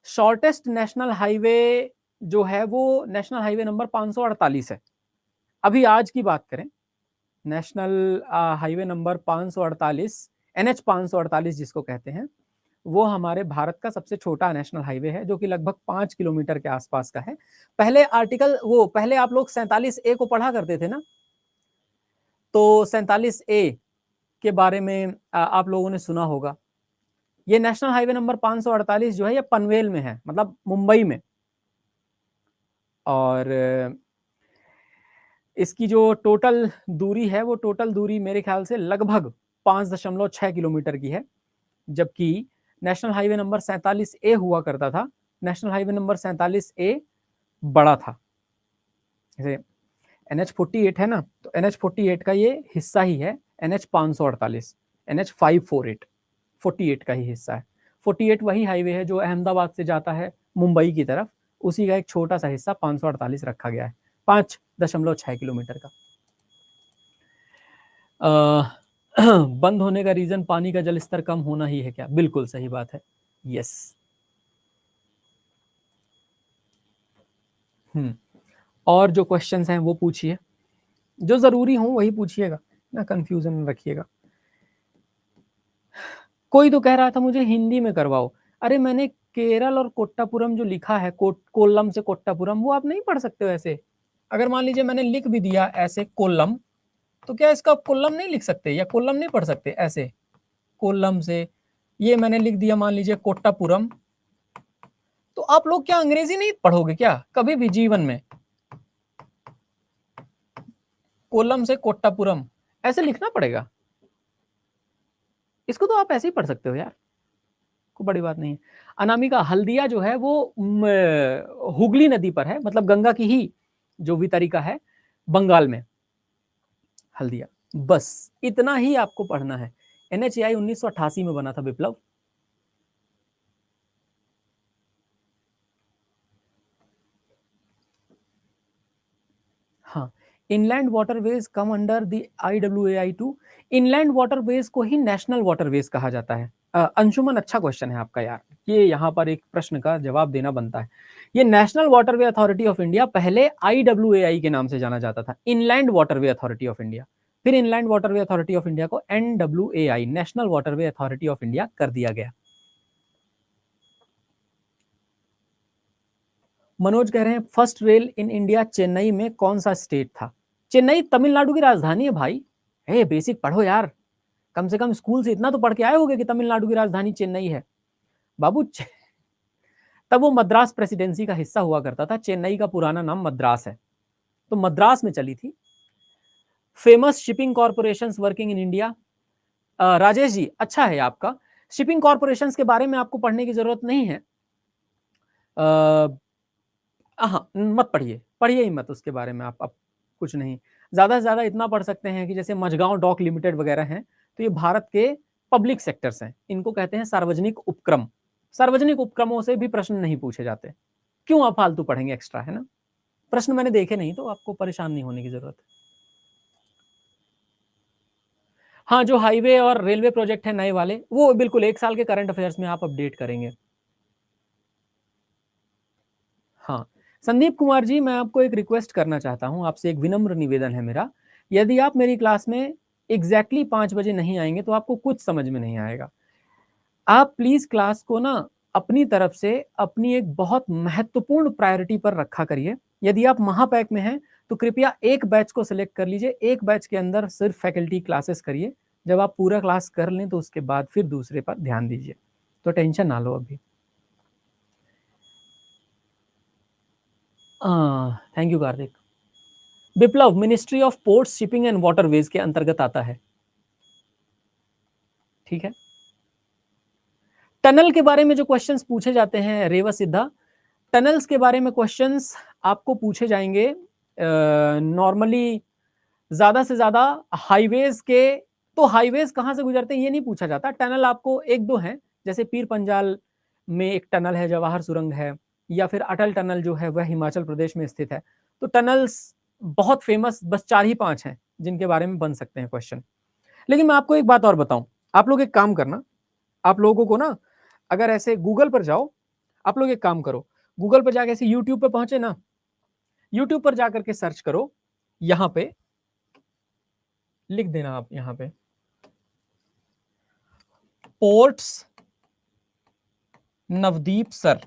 शॉर्टेस्ट नेशनल हाईवे जो है वो नेशनल हाईवे नंबर 548 है। अभी आज की बात करें, नेशनल हाईवे नंबर 548, NH 548 जिसको कहते हैं, वो हमारे भारत का सबसे छोटा नेशनल हाईवे है, जो कि लगभग 5 किलोमीटर के आसपास का है। पहले आप लोग 47A को पढ़ा करते थे ना, तो 47A के बारे में आप लोगों ने सुना होगा। ये नेशनल हाईवे नंबर 548 जो है ये पनवेल में है, मतलब मुंबई में। और इसकी जो टोटल दूरी है, वो टोटल दूरी मेरे ख्याल से लगभग 5.6 किलोमीटर की है, जबकि नेशनल हाईवे नंबर 47A हुआ करता था, नेशनल हाईवे नंबर 47A बड़ा था। जैसे NH 48 है ना, तो NH 48 का ये हिस्सा ही है NH 548, NH 548 48 का ही हिस्सा है। 48 वही हाईवे है जो अहमदाबाद से जाता है मुंबई की तरफ, उसी का एक छोटा सा हिस्सा 548 रखा गया है, 5.6 किलोमीटर का। बंद होने का रीजन पानी का जल स्तर कम होना ही है क्या? बिल्कुल सही बात है, यस। और जो क्वेश्चंस हैं वो पूछिए, जो जरूरी हो वही पूछिएगा ना, कंफ्यूजन में रखिएगा। कोई तो कह रहा था मुझे हिंदी में करवाओ। अरे मैंने केरल और कोट्टापुरम जो लिखा है, कोल्लम से कोट्टापुरम, वो आप नहीं पढ़ सकते हो ऐसे। अगर मान लीजिए मैंने लिख भी दिया ऐसे कोल्लम, तो क्या इसका आप कोल्लम नहीं लिख सकते या कोल्लम नहीं पढ़ सकते ऐसे? कोल्लम से ये मैंने लिख दिया मान लीजिए कोट्टापुरम, तो आप लोग क्या अंग्रेजी नहीं पढ़ोगे क्या कभी भी जीवन में? कोल्लम से कोट्टापुरम ऐसे लिखना पड़ेगा, इसको तो आप ऐसे ही पढ़ सकते हो यार, कोई बड़ी बात नहीं है। अनामिका, हल्दिया जो है वो हुगली नदी पर है, मतलब गंगा की ही जो वितरिका है बंगाल में, हल्दिया। बस इतना ही आपको पढ़ना है। NHAI 1988 में बना था विप्लव। हाँ, inland waterways come under the IWAI 2। Inland waterways को ही नेशनल वाटरवेज कहा जाता है। अंशुमन, अच्छा क्वेश्चन है आपका यार, ये यहाँ पर एक प्रश्न का जवाब देना बनता है। ये National Waterway Authority of India पहले IWAI के नाम से जाना जाता था, Inland Waterway Authority of India. फिर Inland Waterway Authority of India को NWAI, National Waterway Authority of India कर दिया गया। मनोज कह रहे हैं first rail in India Chennai में कौन सा स्टेट था? चेन्नई तमिलनाडु की राजधानी है भाई। बेसिक पढ़ो यार, कम से कम स्कूल से इतना तो पढ़ के आए होगे कि तमिलनाडु की राजधानी चेन्नई है बाबू। तब वो मद्रास प्रेसिडेंसी का हिस्सा हुआ करता था, चेन्नई का पुराना नाम मद्रास है, तो मद्रास में चली थी। Famous shipping corporations working in India. Rajesh ji, अच्छा है आपका। शिपिंग कॉर्पोरेशंस के बारे में आपको पढ़ने की जरूरत नहीं है, हाँ मत पढ़िए ही मत उसके बारे में। आप कुछ नहीं, ज़्यादा से ज़्यादा इतना पढ़ सकते हैं कि जैसे मझगांव डॉक लिमिटेड वगैरह हैं, तो ये भारत के पब्लिक सेक्टर्स हैं, इनको कहते हैं सार्वजनिक उपक्रम। सार्वजनिक उपक्रमों से भी प्रश्न नहीं पूछे जाते, क्यों आप फालतू पढ़ेंगे एक्स्ट्रा, है ना? प्रश्न मैंने देखे नहीं, तो आपको परेशान नहीं होने की जरूरत है। हाँ, जो हाईवे और रेलवे प्रोजेक्ट है नए वाले, वो बिल्कुल 1 साल के करंट अफेयर्स में आप अपडेट करेंगे। हाँ, संदीप कुमार जी, मैं आपको एक रिक्वेस्ट करना चाहता हूँ, आपसे एक विनम्र निवेदन है मेरा। यदि आप मेरी क्लास में एग्जैक्टली 5 बजे नहीं आएंगे तो आपको कुछ समझ में नहीं आएगा। आप प्लीज क्लास को ना अपनी तरफ से अपनी एक बहुत महत्वपूर्ण प्रायोरिटी पर रखा करिए। यदि आप महापैक में हैं तो कृपया एक बैच को सिलेक्ट कर लीजिए, एक बैच के अंदर सिर्फ फैकल्टी क्लासेस करिए। जब आप पूरा क्लास कर लें तो उसके बाद फिर दूसरे पर ध्यान दीजिए, तो टेंशन ना लो अभी। Thank you Kartik. Viplav ministry of ports, shipping and waterways के अंतर्गत आता है, ठीक है। टनल के बारे में जो क्वेश्चंस पूछे जाते हैं रेवा सिद्धा, टनल्स के बारे में क्वेश्चंस आपको पूछे जाएंगे नॉर्मली ज्यादा से ज्यादा हाईवेज के। तो हाईवेज कहां से गुजरते हैं ये नहीं पूछा जाता, टनल आपको एक दो हैं, जैसे पीर पंजाल में एक टनल है, जवाहर सुरंग है, या फिर अटल टनल जो है वह हिमाचल प्रदेश में स्थित है। तो टनल्स बहुत फेमस बस 4 ही 5 हैं जिनके बारे में बन सकते हैं क्वेश्चन। लेकिन मैं आपको एक बात और बताऊं, आप लोग एक काम करना, आप लोगों को ना अगर ऐसे गूगल पर जाओ, आप लोग एक काम करो, गूगल पर जाके ऐसे यूट्यूब पे पहुंचे ना, यूट्यूब पर जाकर के सर्च करो, यहां पे लिख देना आप, यहां पे पोर्ट्स नवदीप सर,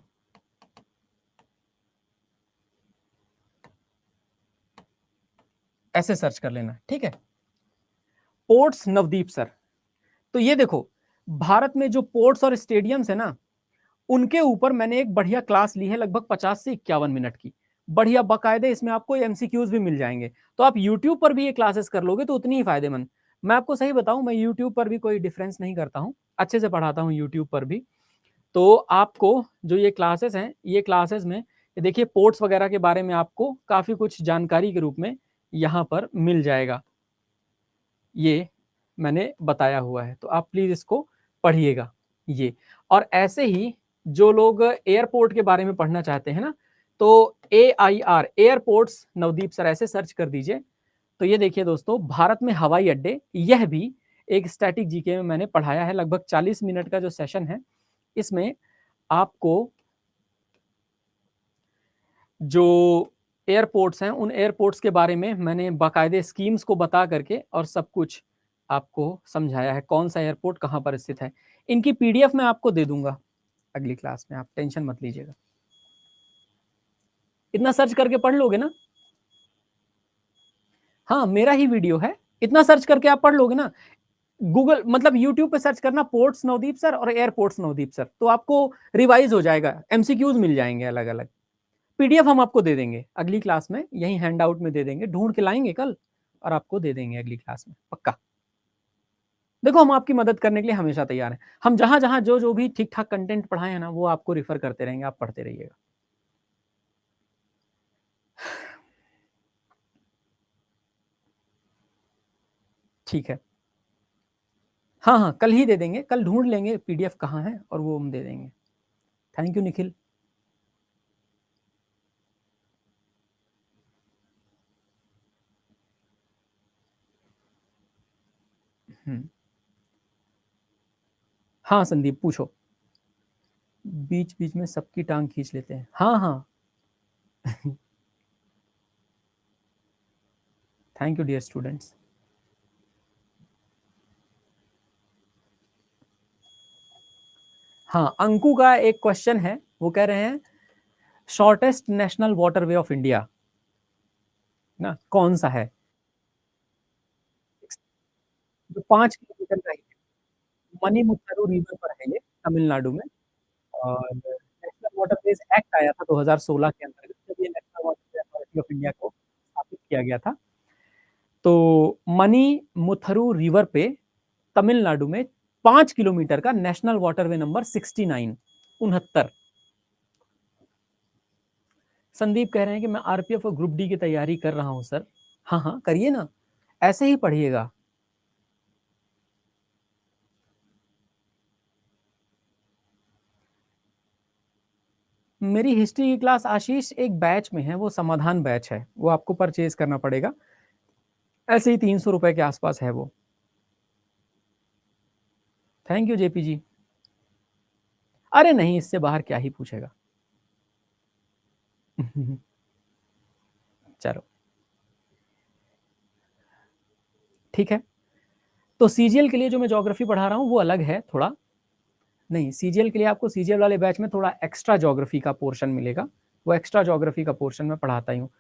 ऐसे सर्च कर लेना, ठीक है, पोर्ट्स नवदीप सर। तो ये देखो, भारत में जो पोर्ट्स और स्टेडियम्स है ना, उनके ऊपर मैंने एक बढ़िया क्लास ली है, लगभग 50 से 51 मिनट की, बढ़िया बाकायदे, इसमें आपको एमसीक्यूज भी मिल जाएंगे। तो आप यूट्यूब पर भी ये क्लासेस कर लोगे तो उतनी ही फायदेमंद। मैं आपको सही बताऊं, मैं यूट्यूब पर भी कोई डिफरेंस नहीं करता हूं, अच्छे से पढ़ाता हूं यूट्यूब पर भी। तो आपको जो ये क्लासेस हैं, ये क्लासेस में देखिए पोर्ट्स वगैरह के बारे में आपको काफी कुछ जानकारी के रूप में यहाँ पर मिल जाएगा, ये मैंने बताया हुआ है, तो आप प्लीज इसको पढ़िएगा ये। और ऐसे ही जो लोग एयरपोर्ट के बारे में पढ़ना चाहते हैं ना, तो AIR एयरपोर्ट्स नवदीप सर ऐसे सर्च कर दीजिए। तो ये देखिए दोस्तों, भारत में हवाई अड्डे, यह भी एक स्टैटिक जीके में मैंने पढ़ाया है, लगभग 40 मिनट का जो सेशन है, इसमें आपको जो एयरपोर्ट्स हैं, उन एयरपोर्ट्स के बारे में मैंने बाकायदे स्कीम्स को बता करके और सब कुछ आपको समझाया है, कौन सा एयरपोर्ट कहाँ पर स्थित है। इनकी PDF मैं आपको दे दूंगा अगली क्लास में, आप टेंशन मत लीजिएगा। इतना सर्च करके पढ़ लोगे ना, हाँ मेरा ही वीडियो है, इतना सर्च करके आप पढ़ लोगे ना, गूगल मतलब यूट्यूब पे सर्च करना पोर्ट्स नवदीप सर और एयरपोर्ट्स नवदीप सर, तो आपको रिवाइज हो जाएगा, MCQs मिल जाएंगे अलग अलग। PDF हम आपको दे देंगे अगली क्लास में, यही हैंड आउट में दे देंगे, ढूंढ के लाएंगे कल और आपको दे देंगे अगली क्लास में, पक्का। देखो हम आपकी मदद करने के लिए हमेशा तैयार हैं, हम जहां जहां जो जो भी ठीक ठाक कंटेंट पढ़ाए हैं ना, वो आपको रिफर करते रहेंगे, आप पढ़ते रहिएगा। ठीक है, हाँ हाँ कल ही दे देंगे, कल ढूंढ लेंगे PDF कहाँ है और वो हम दे देंगे। Thank you Nikhil. हाँ संदीप पूछो, बीच बीच में सबकी टांग खींच लेते हैं, हाँ हाँ थैंक यू डियर स्टूडेंट्स। हाँ अंकु का एक क्वेश्चन है, वो कह रहे हैं shortest national waterway of India ना कौन सा है, जो 5 किलोमीटर का ही है, मणिमुत्तरू रिवर पर है ये, तमिलनाडु में। और नेशनल वाटरवेज एक्ट आया था 2016 के अंतर्गत, जब ये National Waterway Authority of India को स्थापित किया गया था। तो मणिमुत्तरू रिवर पे तमिलनाडु में 5 किलोमीटर का नेशनल वाटरवे नंबर 69 संदीप कह रहे हैं कि मैं RPF और ग्रुप डी की तैयारी कर रहा हूं सर। हाँ हाँ करिए ना, ऐसे ही पढ़िएगा। मेरी हिस्ट्री की क्लास आशीष एक बैच में है, वो समाधान बैच है, वो आपको परचेज करना पड़ेगा, ऐसे ही 300 रुपए के आसपास है वो। थैंक यू JP जी। अरे नहीं, इससे बाहर क्या ही पूछेगा चलो ठीक है। तो CGL के लिए जो मैं ज्योग्राफी पढ़ा रहा हूँ वो अलग है थोड़ा, नहीं CGL के लिए आपको CGL वाले बैच में थोड़ा एक्स्ट्रा ज्योग्राफी का पोर्शन मिलेगा, वो एक्स्ट्रा ज्योग्राफी का पोर्शन मैं पढ़ाता ही हूँ।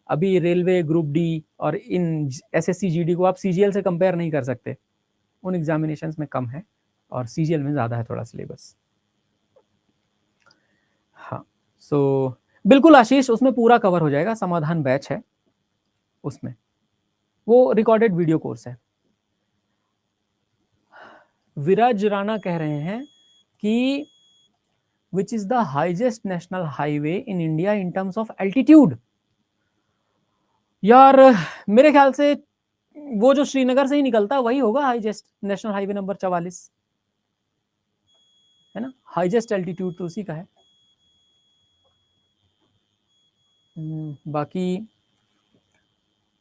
अभी रेलवे ग्रुप डी और इन SSC GD को आप CGL से कंपेयर नहीं कर सकते, उन एग्जामिनेशंस में कम है और CGL में ज़्यादा है थोड़ा सिलेबस। हाँ सो बिल्कुल आशीष, उसमें पूरा कवर हो जाएगा, समाधान बैच है उसमें, वो रिकॉर्डेड वीडियो कोर्स है। विराज राणा कह रहे हैं कि which is the highest national highway in India in terms of altitude. यार मेरे ख्याल से वो जो श्रीनगर से ही निकलता वही होगा हाईएस्ट नेशनल हाईवे नंबर 44, है ना, हाईएस्ट एल्टीट्यूड तो उसी का है। बाकी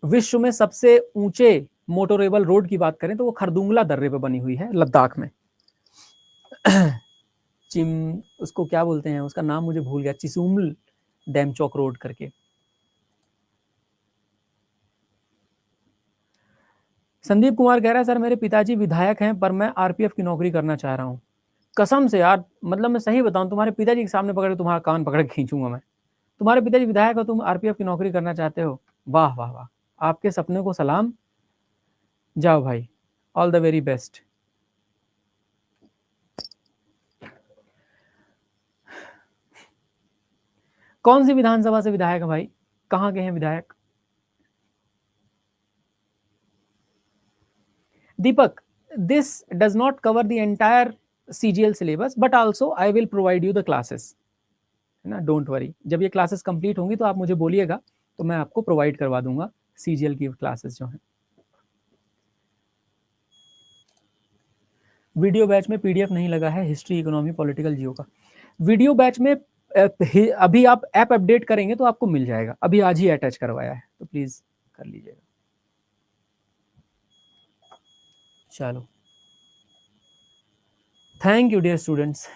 विश्व में सबसे ऊंचे मोटोरेबल रोड की बात करें तो वो खरदुंगला दर्रे पे बनी हुई है लद्दाख में उसको क्या बोलते हैं, उसका नाम मुझे भूल गया, चिसूमल डैम चौक रोड करके। संदीप कुमार कह रहा है सर मेरे पिताजी विधायक हैं पर मैं आरपीएफ की नौकरी करना चाह रहा हूँ। कसम से यार, मतलब मैं सही बताऊं, तुम्हारे पिताजी के सामने पकड़ के तुम्हारा कान पकड़ के खींचूंगा मैं। तुम्हारे पिताजी विधायक हो, तुम आरपीएफ की नौकरी करना चाहते हो, वाह वाह वाह, आपके सपने को सलाम। जाओ भाई, ऑल द वेरी बेस्ट। कौन सी विधानसभा से विधायक है भाई, कहाँ के हैं विधायक? दीपक, this does not cover the entire CGL syllabus, but also I will provide you the classes, है ना, डोंट वरी। जब ये क्लासेस कंप्लीट होंगी तो आप मुझे बोलिएगा, तो मैं आपको प्रोवाइड करवा दूंगा CGL की क्लासेस जो हैं। वीडियो बैच में पीडीएफ नहीं लगा है हिस्ट्री, इकोनॉमी, पॉलिटिकल, जियो का। वीडियो बैच में अभी आप ऐप अपडेट करेंगे तो आपको मिल जाएगा, अभी आज ही अटैच करवाया है, तो प्लीज कर लीजिएगा। चलो, थैंक यू डियर स्टूडेंट्स।